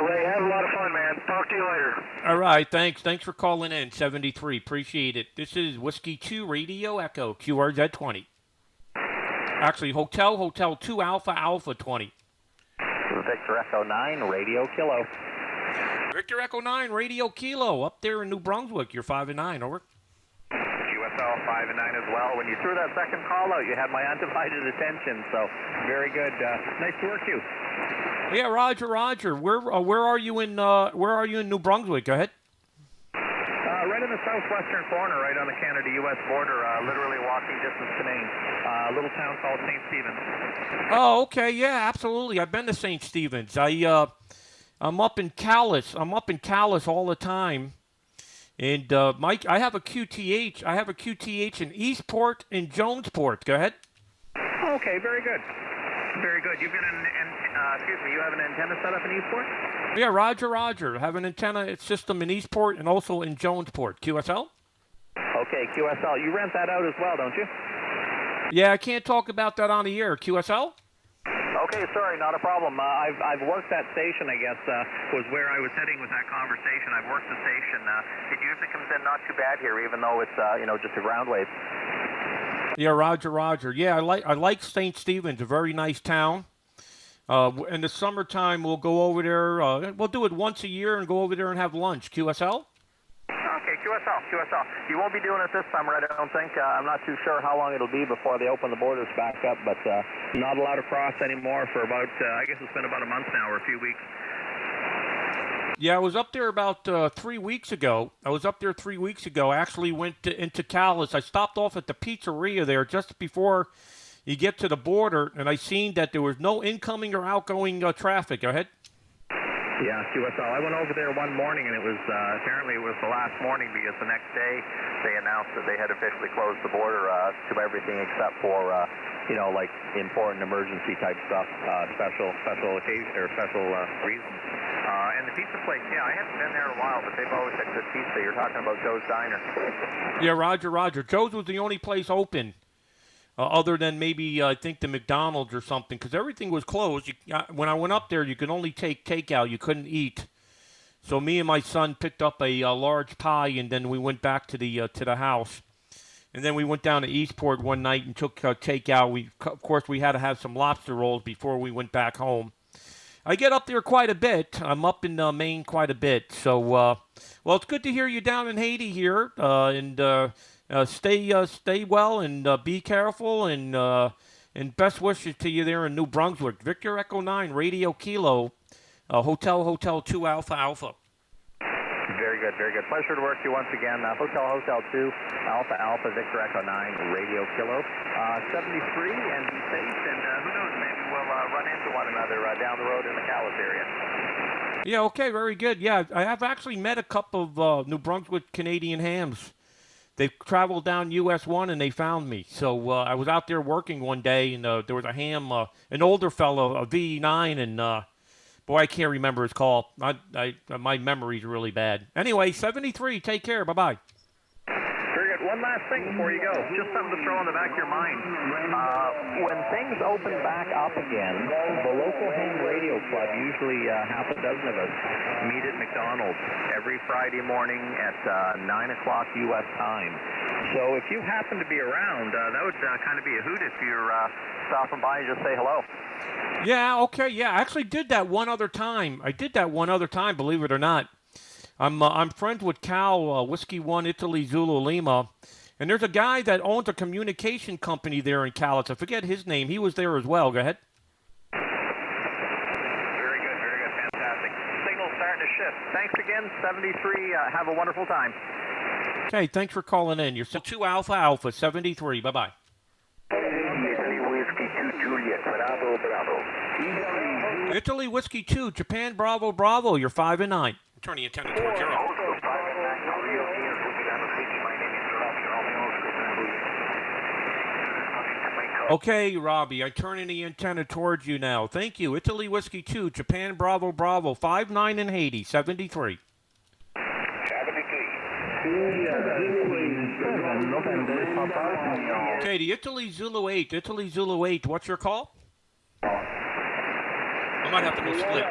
Ray. Have a lot of fun, man. Talk to you later. All right. Thanks. Thanks for calling in. 73. Appreciate it. This is Whiskey 2 Radio Echo, QRZ 20. Actually, Hotel 2 Alpha, Alpha 20. Victor Echo 9, Radio Kilo. Victor Echo 9, Radio Kilo, up there in New Brunswick. You're 5'9", over. QSL 5'9" as well. When you threw that second call out, you had my undivided attention, so very good. Nice to work you. Yeah, Roger. Where are you in New Brunswick? Go ahead. Right in the southwestern corner, right on the Canada-U.S. border, literally walking distance to Maine. A little town called St. Stephen's. Oh, okay, yeah, absolutely. I've been to St. Stephen's. I'm up in Calais. I'm up in Calais all the time. And Mike, I have a QTH. In Eastport and Jonesport. Go ahead. Okay, very good. Very good. You've got you have an antenna set up in Eastport? Yeah, Roger. I have an antenna system in Eastport and also in Jonesport. QSL? Okay, QSL. You rent that out as well, don't you? Yeah, I can't talk about that on the air. QSL? Okay, sorry, not a problem. I've worked that station, I guess, was where I was heading with that conversation. I've worked the station. It usually comes in not too bad here, even though it's, just a ground wave. Yeah, Roger. Yeah, I like St. Stephen's, a very nice town. In the summertime, we'll go over there. We'll do it once a year and go over there and have lunch. QSL? Okay, QSL. You won't be doing it this summer, I don't think. I'm not too sure how long it'll be before they open the borders back up, but not allowed to cross anymore for about, I guess it's been about a month now or a few weeks. Yeah, I was up there about 3 weeks ago. I actually went into Calais. I stopped off at the pizzeria there just before you get to the border, and I seen that there was no incoming or outgoing traffic. Go ahead. Yeah, QSL. I went over there one morning, and it was apparently it was the last morning because the next day they announced that they had officially closed the border to everything except for like important emergency type stuff, special occasion or special reasons. And the pizza place, yeah, I haven't been there in a while, but they've always had good pizza. You're talking about Joe's Diner. Yeah, Roger. Joe's was the only place open, other than maybe I think the McDonald's or something, because everything was closed. When I went up there, you could only take takeout. You couldn't eat. So me and my son picked up a large pie, and then we went back to the house. And then we went down to Eastport one night and took takeout. Of course, we had to have some lobster rolls before we went back home. I get up there quite a bit. I'm up in Maine quite a bit. So, well, it's good to hear you down in Haiti here. Stay well and be careful. And best wishes to you there in New Brunswick. Victor Echo 9, Radio Kilo, Hotel 2 Alpha Alpha. Very good, very good. Pleasure to work with you once again. Hotel 2, Alpha, Victor Echo 9, Radio Kilo. 73, and be safe, and who knows, maybe we'll run into one another down the road in the Calais area. Yeah, okay, very good. Yeah, I have actually met a couple of New Brunswick Canadian hams. They traveled down US 1 and they found me. So I was out there working one day, and there was a ham, an older fellow, a V9, and boy, I can't remember his call. My memory's really bad. Anyway, 73, take care, bye-bye. Very good. One last thing before you go. Just something to throw in the back of your mind. When things open back up again, the local ham radio club, usually half a dozen of us, meet at McDonald's every Friday morning at 9 o'clock U.S. time. So if you happen to be around, that would kind of be a hoot if you're stopping by and just say hello. Yeah, okay, yeah. I actually did that one other time. Believe it or not. I'm friends with Cal, Whiskey 1, Italy, Zulu, Lima. And there's a guy that owns a communication company there in Calais. I forget his name. He was there as well. Go ahead. Very good, fantastic. Signal starting to shift. Thanks again, 73. Have a wonderful time. Okay, thanks for calling in. You're 2 Alpha, 73. Bye-bye. Italy Whiskey 2 Juliet, Bravo. Italy Whiskey 2, Japan Bravo. You're 5 and 9. Turn the antenna towards Europe. Okay, Robbie, I turn the antenna towards you now. Thank you. Italy Whiskey 2, Japan Bravo, 5-9 in Haiti, 73. Okay, the Italy Zulu 8, what's your call? I might have to go split.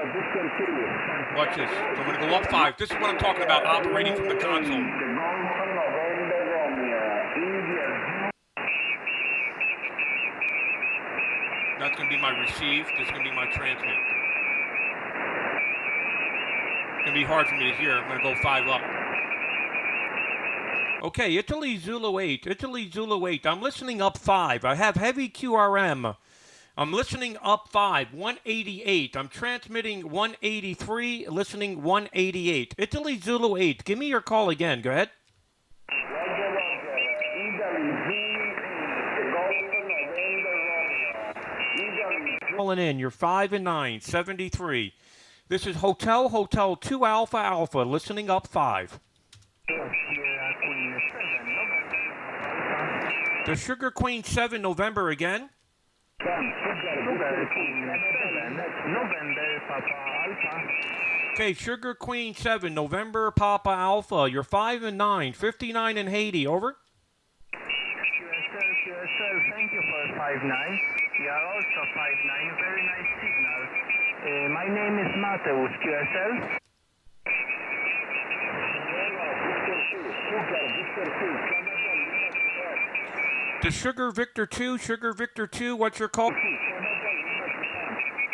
Watch this. So I'm going to go up 5. This is what I'm talking about, operating from the console. That's going to be my receive. This is going to be my transmit. It's going to be hard for me to hear. I'm going to go 5 up. Okay, Italy Zulu 8. I'm listening up 5. I have heavy QRM. I'm listening up 5, 188. I'm transmitting 183, listening 188. Italy Zulu 8. Give me your call again. Go ahead. Calling in. You're 5 and 9, 73. This is Hotel 2 Alpha, listening up 5. The Sugar Queen 7, November again. Okay, Sugar Queen 7, November Papa Alpha. You're 5 and 9, 59 in Haiti. Over. Thank you for 5-9. You are also 5-9. Very nice signal. My name is Mateus. QSL. The Sugar Victor 2, what's your call?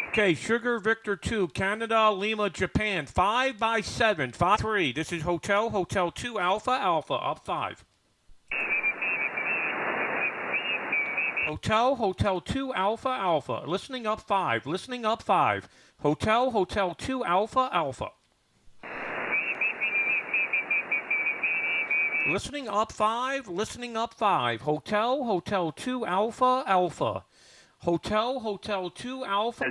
Okay, Sugar Victor 2, Canada, Lima, Japan, 5-7, 5-3. This is Hotel 2 Alpha, up 5. Hotel 2 Alpha, listening up 5. Hotel 2 Alpha. Listening up 5. Hotel 2 Alpha. Hotel 2 Alpha.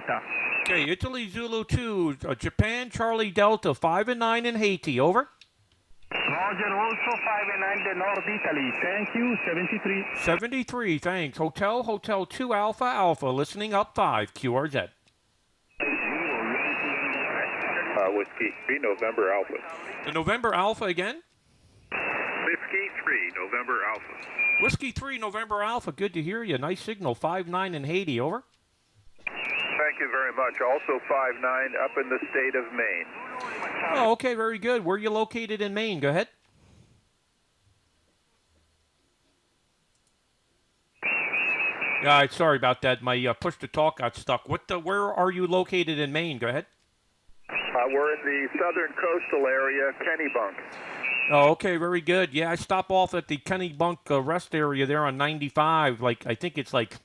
Okay, Italy Zulu 2, Japan Charlie Delta, 5 and 9 in Haiti. Over. Roger, also 5-9, the North Italy. Thank you, 73. 73, thanks. Hotel 2 Alpha, listening up 5, QRZ. Whiskey 3, November Alpha. The November Alpha again? Whiskey 3, November Alpha. Whiskey 3, November Alpha. Good to hear you. Nice signal. 5-9 in Haiti. Over. Thank you very much. Also 5-9 up in the state of Maine. Oh, okay. Very good. Where are you located in Maine? Go ahead. Yeah, sorry about that. My push-to-talk got stuck. Where are you located in Maine? Go ahead. We're in the southern coastal area, Kennebunk. Oh, okay, very good. Yeah, I stop off at the Kennebunk rest area there on 95. I think it's like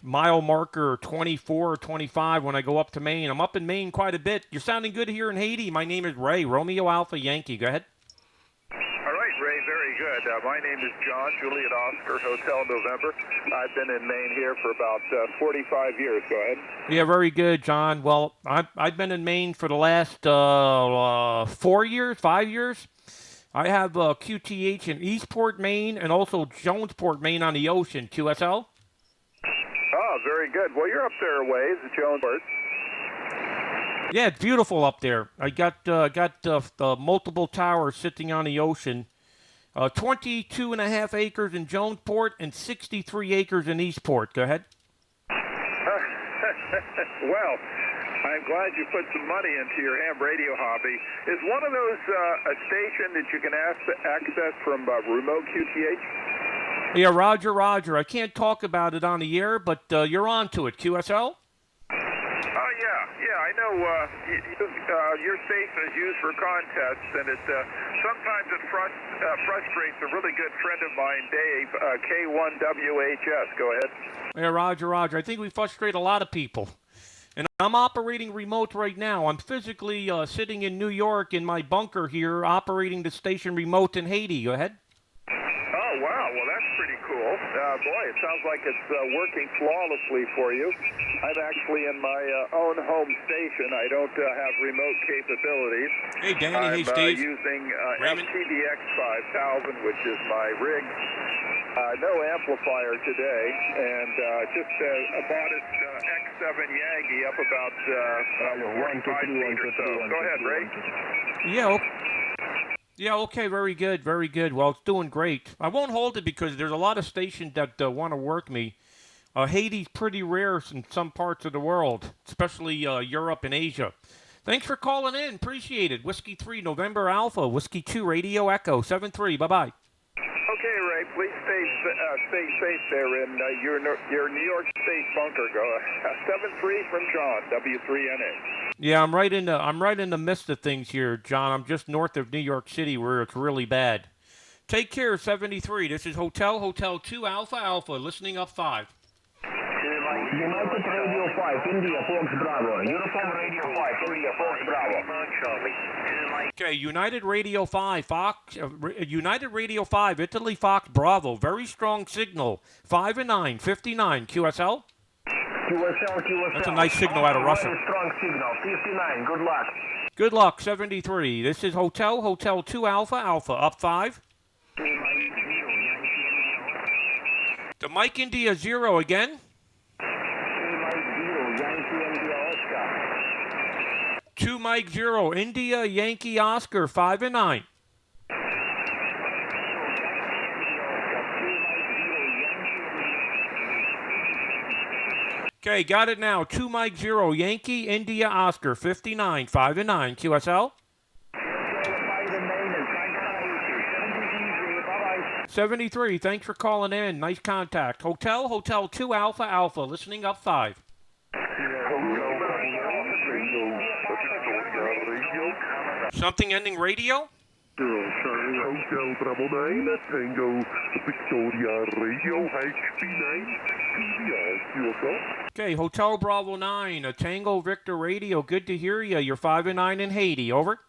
mile marker 24 or 25 when I go up to Maine. I'm up in Maine quite a bit. You're sounding good here in Haiti. My name is Ray, Romeo Alpha Yankee. Go ahead. All right, Ray, very good. My name is John, Juliet Oscar, Hotel November. I've been in Maine here for about 45 years. Go ahead. Yeah, very good, John. Well, I've been in Maine for the last 4 years, 5 years. I have QTH in Eastport, Maine, and also Jonesport, Maine on the ocean, QSL. Oh, very good. Well, you're up there a ways, Jonesport. Yeah, it's beautiful up there. I got the multiple towers sitting on the ocean. 22.5 acres in Jonesport and 63 acres in Eastport. Go ahead. Well, I'm glad you put some money into your ham radio hobby. Is one of those a station that you can access from remote QTH? Yeah, Roger. I can't talk about it on the air, but you're on to it. QSL? Oh, yeah, I know your station is used for contests, and it sometimes it frustrates a really good friend of mine, Dave, K1WHS. Go ahead. Yeah, Roger. I think we frustrate a lot of people. And I'm operating remote right now. I'm physically sitting in New York in my bunker here, operating the station remote in Haiti. Go ahead. Oh, wow. Well, that's pretty cool. Boy, it sounds like it's working flawlessly for you. I'm actually in my own home station. I don't have remote capabilities. Hey, Danny. Hey, Steve. I'm using Raymond. FTDX 5000, which is my rig. No amplifier today, and just bought it X7 Yagi up about 45 feet or so. Go ahead, Ray. Yeah, okay, very good. Well, it's doing great. I won't hold it because there's a lot of stations that want to work me. Haiti's pretty rare in some parts of the world, especially Europe and Asia. Thanks for calling in. Appreciate it. Whiskey 3, November Alpha. Whiskey 2, Radio Echo. 7-3. Bye-bye. Okay, Ray, please stay safe there in your New York State bunker. Go 7-3 from John, W3NA. Yeah, I'm right in the midst of things here, John. I'm just north of New York City where it's really bad. Take care, 73. This is Hotel 2 Alpha, listening up 5. United Radio 5, India, Fox Bravo. Uniform Radio 5, India, Fox Bravo. Okay, United Radio 5, United Radio 5, Italy, Fox Bravo. Very strong signal. 5 and 9, 59. QSL? QSL. That's a nice signal out of Russia. Very strong signal. 59. Good luck. Good luck, 73. This is Hotel 2 Alpha, up 5. The Mike India 0 again. 2 Mike 0, India, Yankee, Oscar, 5 and 9. Okay, got it now. 2 Mike 0, Yankee, India, Oscar, 59, 5 and 9. QSL? 73, thanks for calling in. Nice contact. Hotel 2 Alpha, listening up 5. Something ending radio? Hotel Bravo 9, Tango Victoria Radio, HB9, Okay, Hotel Bravo 9, a Tango Victor Radio. Good to hear you. You're 5 and 9 in Haiti. Over.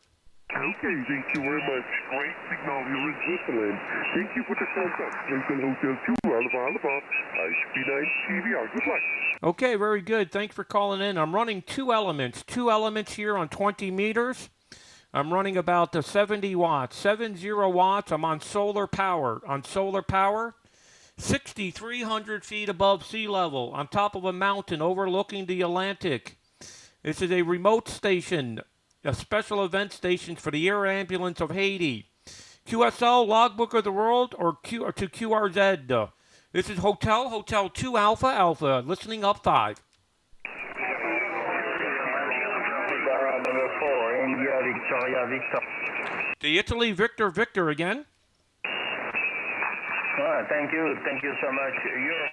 Okay, thank you very much. Great signal here in Switzerland. Thank you for the contact. Hotel 2 Alpha, HB9 TVR. Good luck. Okay, very good. Thanks for calling in. I'm running two elements here on 20 meters. I'm running about 70 watts, 70 watts. I'm on solar power. 6,300 feet above sea level, on top of a mountain overlooking the Atlantic. This is a remote station. a special event station for the Air Ambulance of Haiti. QSL, Logbook of the World, or to QRZ. This is Hotel 2 Alpha Alpha, listening up 5. Number 4, India, Victoria, Victor. The Italy Victor Victor again. Thank you so much. Europe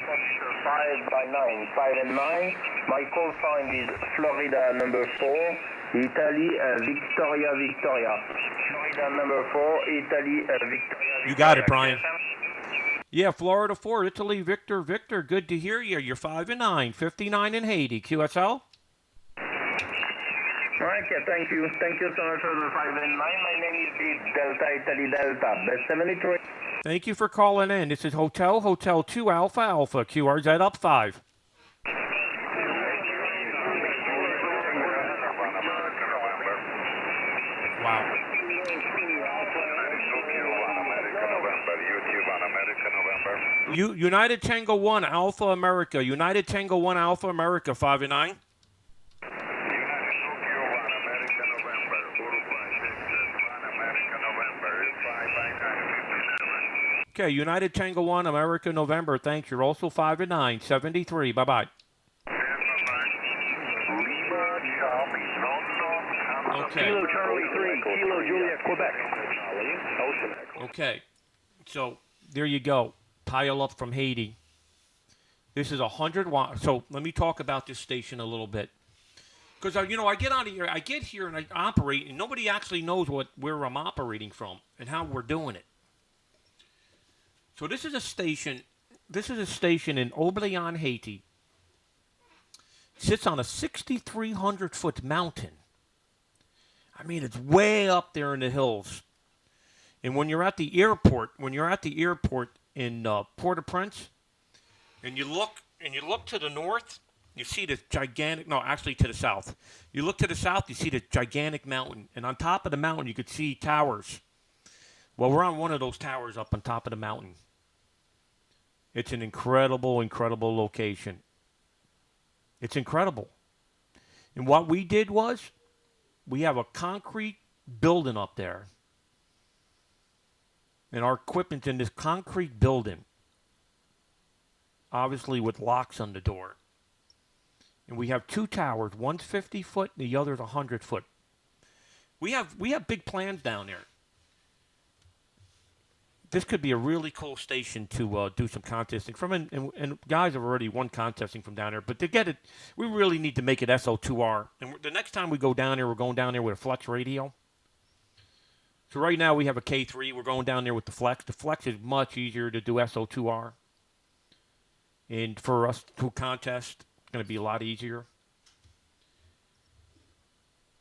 5 by 9, 5 and 9. My call sign is Florida number 4, Italy, Victoria, Victoria. Florida number 4, Italy, Victoria. You got it, Brian. Yeah, Florida 4, Italy Victor Victor. Good to hear you. You're 5 and 9, 59 in Haiti. QSL. Okay, thank you. Thank you so much for the 5 and 9. My name is Delta Italy Delta, best 73. Thank you for calling in. This is Hotel 2 Alpha Alpha, QRZ up 5. Wow. United Tango 1 Alpha America. United Tango 1 Alpha America, 5 and 9. Okay, United Tango 1 America November. Thanks. You're also 5 and 9, 73. Bye-bye. Okay. Kilo Charlie 3, Kilo Juliet, Quebec. Okay. So, there you go. Pile up from Haiti. This is 100 watts. So, let me talk about this station a little bit. Because, I get here and I operate, and nobody actually knows where I'm operating from and how we're doing it. So this is a station in Obléon, Haiti. It sits on a 6,300-foot mountain. I mean, it's way up there in the hills. And when you're at the airport in Port-au-Prince, and you look to the north, you see this gigantic, no, actually to the south. You look to the south, you see this gigantic mountain. And on top of the mountain, you could see towers. Well, we're on one of those towers up on top of the mountain. It's an incredible, incredible location. It's incredible. And what we did was, we have a concrete building up there. And our equipment's in this concrete building. Obviously with locks on the door. And we have 2 towers. One's 50 foot and the other's 100 foot. We have big plans down there. This could be a really cool station to do some contesting from, and guys have already won contesting from down there. But to get it, we really need to make it SO2R. And the next time we go down there, we're going down there with a Flex radio. So right now we have a K3. We're going down there with the Flex. The Flex is much easier to do SO2R. And for us to contest, it's going to be a lot easier.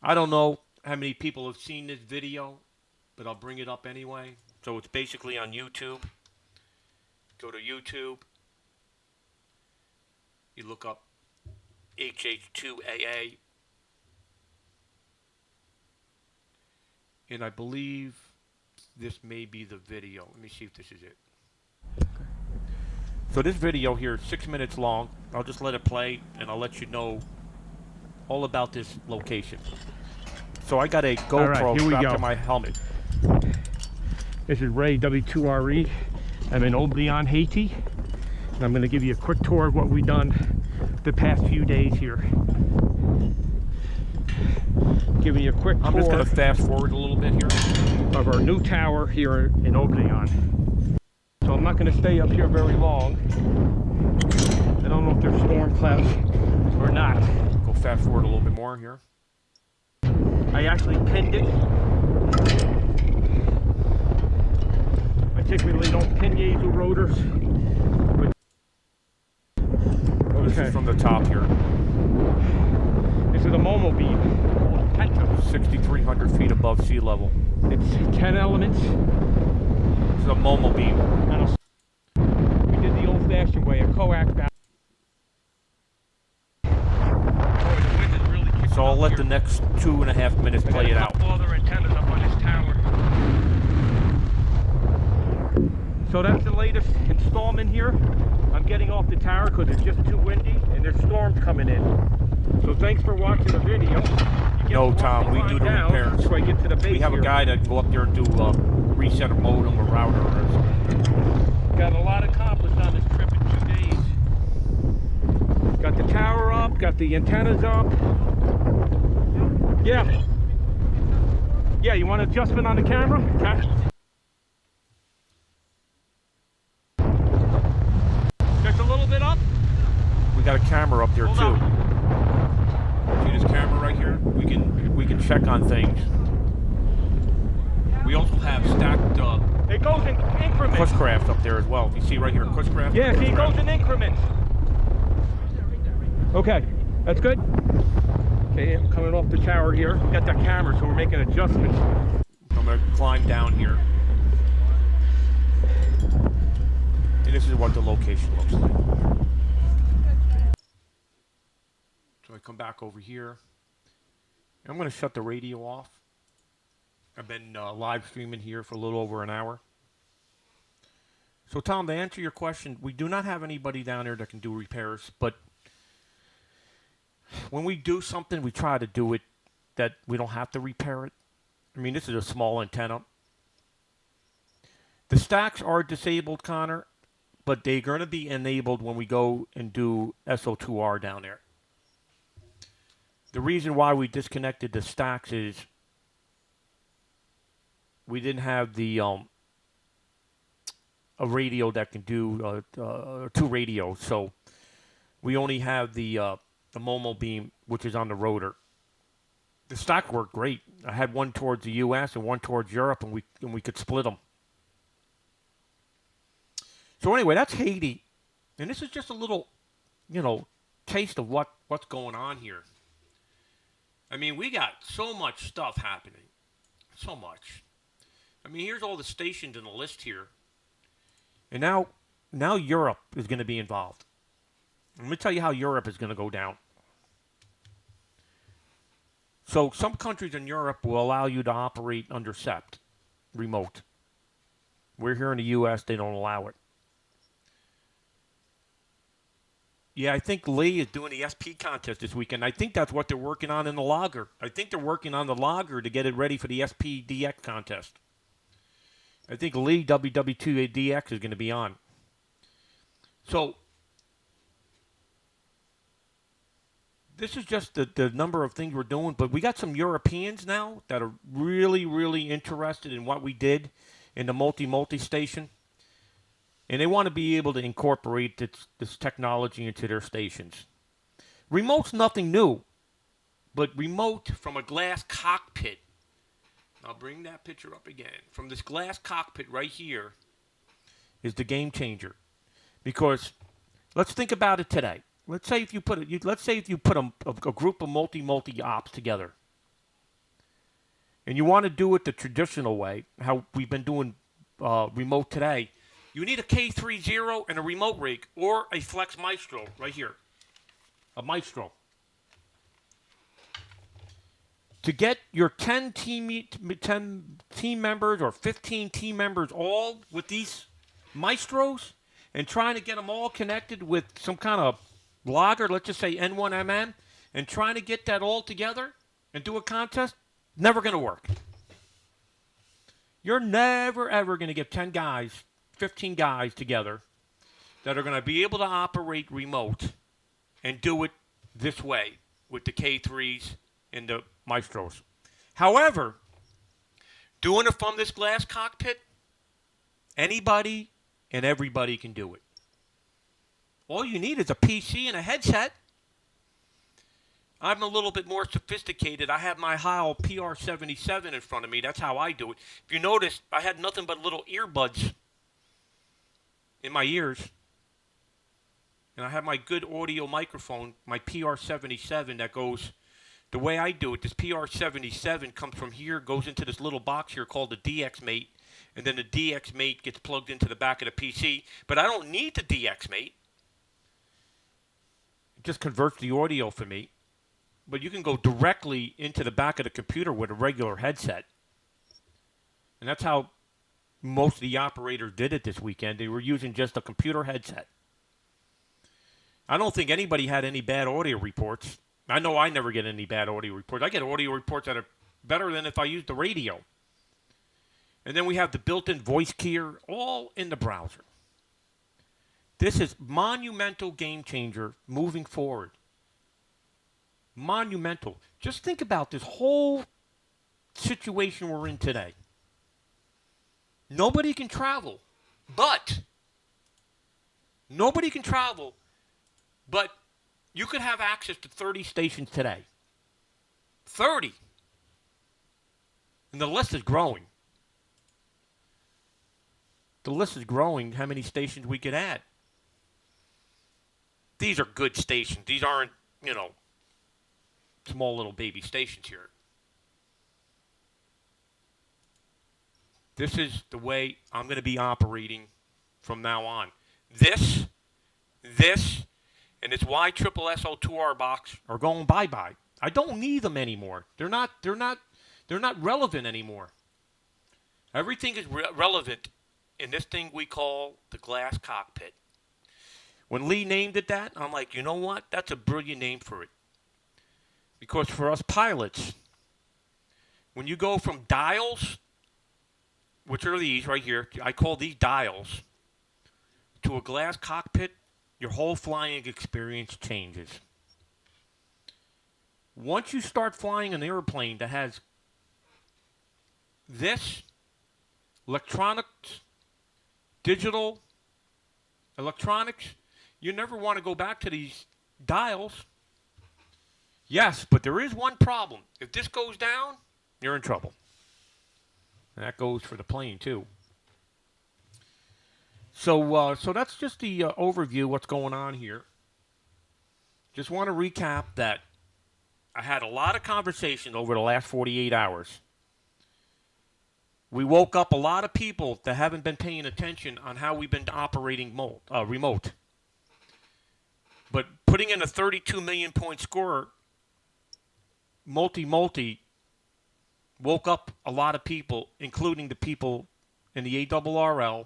I don't know how many people have seen this video, but I'll bring it up anyway. So it's basically on YouTube. Go to YouTube. You look up HH2AA. And I believe this may be the video. Let me see if this is it. So this video here is 6 minutes long. I'll just let it play and I'll let you know all about this location. So I got a GoPro strapped to my helmet. This is Ray, W2RE. I'm in Obléon, Haiti. And I'm going to give you a quick tour of what we've done the past few days here. Giving you a quick tour. I'm just going to fast forward a little bit here. Of our new tower here in Obléon. So I'm not going to stay up here very long. I don't know if there's storm clouds or not. Go fast forward a little bit more here. I actually pinned it. I typically don't pin Yaesu rotors. But this is from the top here. This is a Momo beam called Penta. 6,300 feet above sea level. It's 10 elements. This is a Momo beam. We did the old-fashioned way, a coax valve. So I'll let the next 2.5 minutes play it out. All the antennas up on this tower. So that's the latest installment here. I'm getting off the tower because it's just too windy and there's storms coming in. So thanks for watching the video. No, Tom, we do the repairs. Before I get to the base We have a here. guy that can go up there and do reset a modem or router or something. Got a lot accomplished on this trip in 2 days. Got the tower up, got the antennas up. Yeah. Yeah, you want adjustment on the camera? Okay. Just a little bit up. We got a camera up there Hold too. on. See this camera right here? We can check on things. We also have stacked It goes in increments. Cushcraft up there as well. You see right here, Cushcraft? Yeah, see, it goes in increments. Okay, that's good. Okay, I'm coming off the tower here. Got that camera, so we're making adjustments. I'm going to climb down here. And this is what the location looks like. So I come back over here. I'm going to shut the radio off. I've been live streaming here for a little over an hour. So, Tom, to answer your question, we do not have anybody down there that can do repairs, but when we do something, we try to do it that we don't have to repair it. I mean, this is a small antenna. The stacks are disabled, Connor, but they're going to be enabled when we go and do SO2R down there. The reason why we disconnected the stacks is we didn't have the a radio that can do 2 radios, so we only have the Momo beam, which is on the rotor. The stack worked great. I had one towards the U.S. and one towards Europe, and we could split them. So anyway, that's Haiti, and this is just a little, taste of what's going on here. I mean, we got so much stuff happening, so much. I mean, here's all the stations in the list here, and now Europe is going to be involved. Let me tell you how Europe is going to go down. So some countries in Europe will allow you to operate under SEPT, remote. We're here in the U.S., they don't allow it. Yeah, I think Lee is doing the SP contest this weekend. I think that's what they're working on in the logger. I think they're working on the logger to get it ready for the SPDX contest. I think Lee WW2DX is going to be on. So this is just the number of things we're doing, but we got some Europeans now that are really, really interested in what we did in the multi station. And they want to be able to incorporate this technology into their stations. Remote's nothing new, but remote from a glass cockpit. I'll bring that picture up again. From this glass cockpit right here is the game changer. Because let's think about it today. Let's say if you put a group of multi ops together, and you want to do it the traditional way, how we've been doing remote today. You need a K30 and a remote rig or a Flex Maestro right here. A Maestro. To get your 10 team members or 15 team members all with these Maestros and trying to get them all connected with some kind of logger, let's just say N1MM, and trying to get that all together and do a contest, never going to work. You're never, ever going to get 10 guys, 15 guys together that are going to be able to operate remote and do it this way with the K3s and the Maestros. However, doing it from this glass cockpit, anybody and everybody can do it. All you need is a PC and a headset. I'm a little bit more sophisticated. I have my Heil PR77 in front of me. That's how I do it. If you notice, I had nothing but little earbuds in my ears. And I have my good audio microphone, my PR77 that goes, the way I do it, this PR77 comes from here, goes into this little box here called the DX Mate, and then the DX Mate gets plugged into the back of the PC. But I don't need the DX Mate. It just converts the audio for me. But you can go directly into the back of the computer with a regular headset. And that's how most of the operators did it this weekend. They were using just a computer headset. I don't think anybody had any bad audio reports. I know I never get any bad audio reports. I get audio reports that are better than if I used the radio. And then we have the built-in voice keyer, all in the browser. This is monumental game changer moving forward. Monumental. Just think about this whole situation we're in today. Nobody can travel, but you could have access to 30 stations today. 30. And the list is growing. The list is growing how many stations we could add. These are good stations. These aren't, small little baby stations here. This is the way I'm going to be operating from now on. This, and it's why triple SO2R box are going bye-bye. I don't need them anymore. They're not relevant anymore. Everything is relevant in this thing we call the glass cockpit. When Lee named it that, I'm like, you know what? That's a brilliant name for it. Because for us pilots, when you go from dials, which are these right here, I call these dials, to a glass cockpit, your whole flying experience changes. Once you start flying an airplane that has this, electronics, digital, electronics, you never want to go back to these dials. Yes, but there is one problem. If this goes down, you're in trouble. And that goes for the plane, too. So that's just the overview, what's going on here. Just want to recap that I had a lot of conversation over the last 48 hours. We woke up a lot of people that haven't been paying attention on how we've been operating remote. But putting in a 32 million point score, multi, woke up a lot of people, including the people in the ARRL,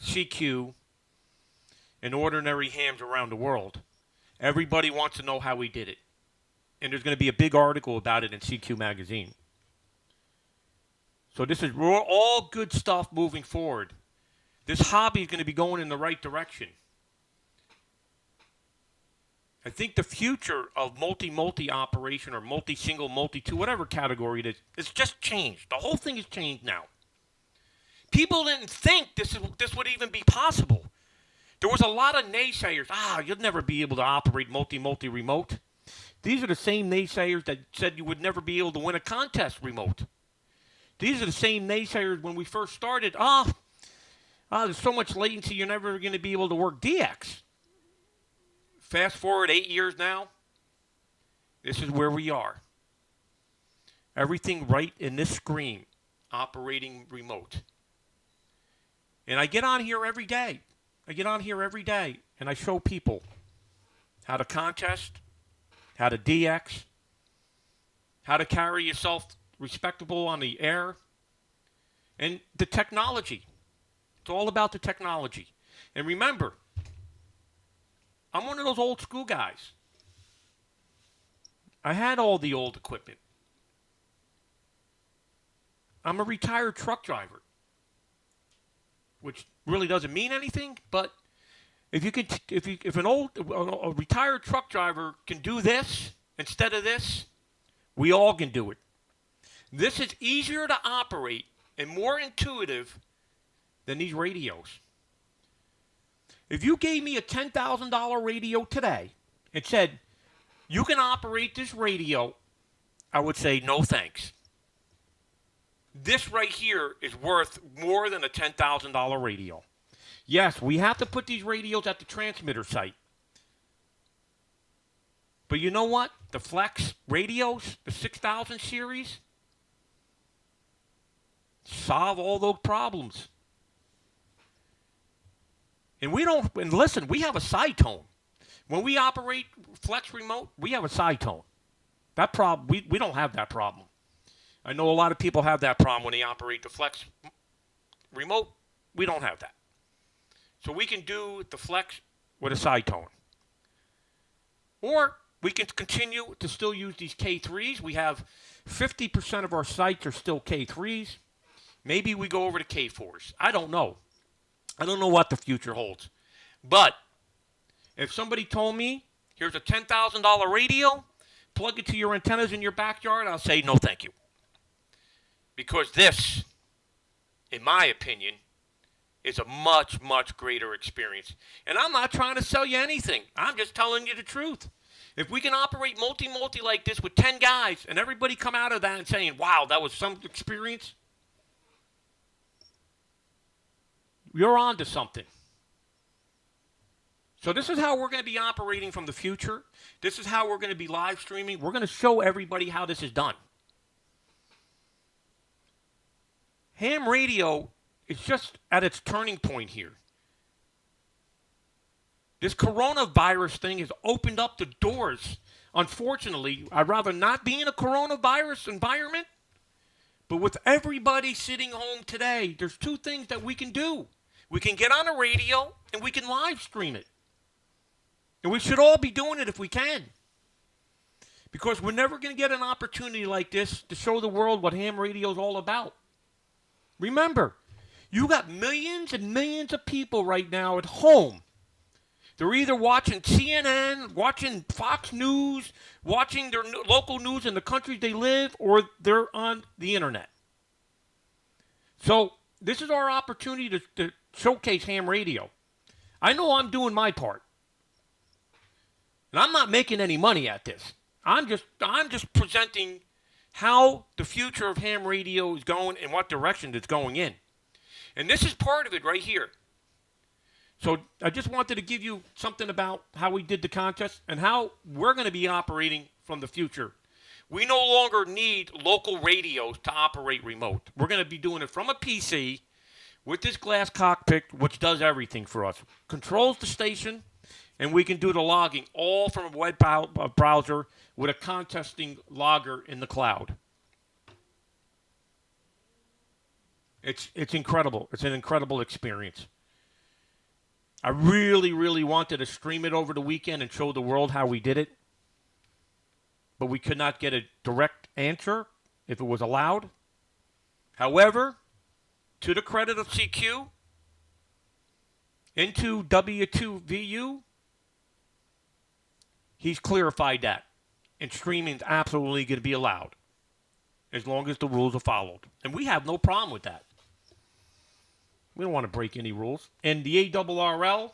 CQ, and ordinary hams around the world. Everybody wants to know how we did it. And there's going to be a big article about it in CQ magazine. So this is all good stuff moving forward. This hobby is going to be going in the right direction. I think the future of multi operation or multi-single, multi-two, whatever category it is, it's just changed. The whole thing has changed now. People didn't think this would even be possible. There was a lot of naysayers. You'll never be able to operate multi remote. These are the same naysayers that said you would never be able to win a contest remote. These are the same naysayers when we first started. There's so much latency, you're never going to be able to work DX. Fast forward 8 years now, this is where we are. Everything right in this screen, operating remote. And I get on here every day. And I show people how to contest, how to DX, how to carry yourself respectable on the air, and the technology. It's all about the technology. And remember, I'm one of those old school guys. I had all the old equipment. I'm a retired truck driver, which really doesn't mean anything, but if a retired truck driver can do this instead of this, we all can do it. This is easier to operate and more intuitive than these radios. If you gave me a $10,000 radio today and said, you can operate this radio, I would say, no thanks. This right here is worth more than a $10,000 radio. Yes, we have to put these radios at the transmitter site. But you know what? The Flex radios, the 6000 series, solve all those problems. And listen, we have a side tone. When we operate Flex Remote, we have a side tone. That problem, we don't have that problem. I know a lot of people have that problem when they operate the Flex Remote. We don't have that. So we can do the Flex with a side tone. Or we can continue to still use these K3s. We have 50% of our sites are still K3s. Maybe we go over to K4s. I don't know. I don't know what the future holds. But if somebody told me, here's a $10,000 radio, plug it to your antennas in your backyard, I'll say no thank you. Because this, in my opinion, is a much, much greater experience. And I'm not trying to sell you anything. I'm just telling you the truth. If we can operate multi like this with 10 guys and everybody come out of that and saying, wow, that was some experience, you're on to something. So this is how we're going to be operating from the future. This is how we're going to be live streaming. We're going to show everybody how this is done. Ham radio is just at its turning point here. This coronavirus thing has opened up the doors. Unfortunately, I'd rather not be in a coronavirus environment. But with everybody sitting home today, there's two things that we can do. We can get on a radio and we can live stream it. And we should all be doing it if we can. Because we're never going to get an opportunity like this to show the world what ham radio is all about. Remember, you got millions and millions of people right now at home. They're either watching CNN, watching Fox News, watching their local news in the countries they live, or they're on the internet. So this is our opportunity to showcase ham radio. I know I'm doing my part. And I'm not making any money at this. I'm just presenting how the future of ham radio is going and what direction it's going in. And this is part of it right here. So I just wanted to give you something about how we did the contest and how we're going to be operating from the future. We no longer need local radios to operate remote. We're going to be doing it from a PC with this glass cockpit, which does everything for us. Controls the station, and we can do the logging all from a web browser with a contesting logger in the cloud. It's incredible. It's an incredible experience. I really, really wanted to stream it over the weekend and show the world how we did it. But we could not get a direct answer if it was allowed. However, to the credit of CQ, into W2VU, he's clarified that. And streaming is absolutely going to be allowed as long as the rules are followed. And we have no problem with that. We don't want to break any rules. And the ARRL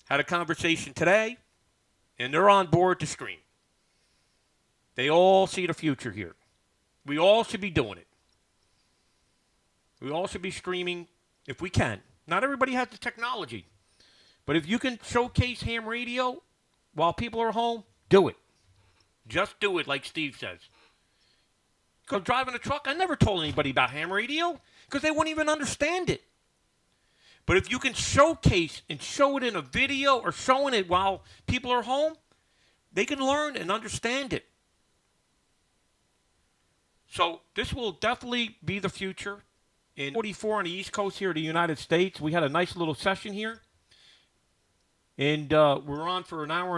had a conversation today, and they're on board to stream. They all see the future here. We all should be doing it. We all should be streaming if we can. Not everybody has the technology. But if you can showcase ham radio while people are home, do it. Just do it like Steve says. Because driving a truck, I never told anybody about ham radio because they wouldn't even understand it. But if you can showcase and show it in a video or showing it while people are home, they can learn and understand it. So this will definitely be the future. In 44 on the East Coast here of the United States, we had a nice little session here. And we're on for an hour and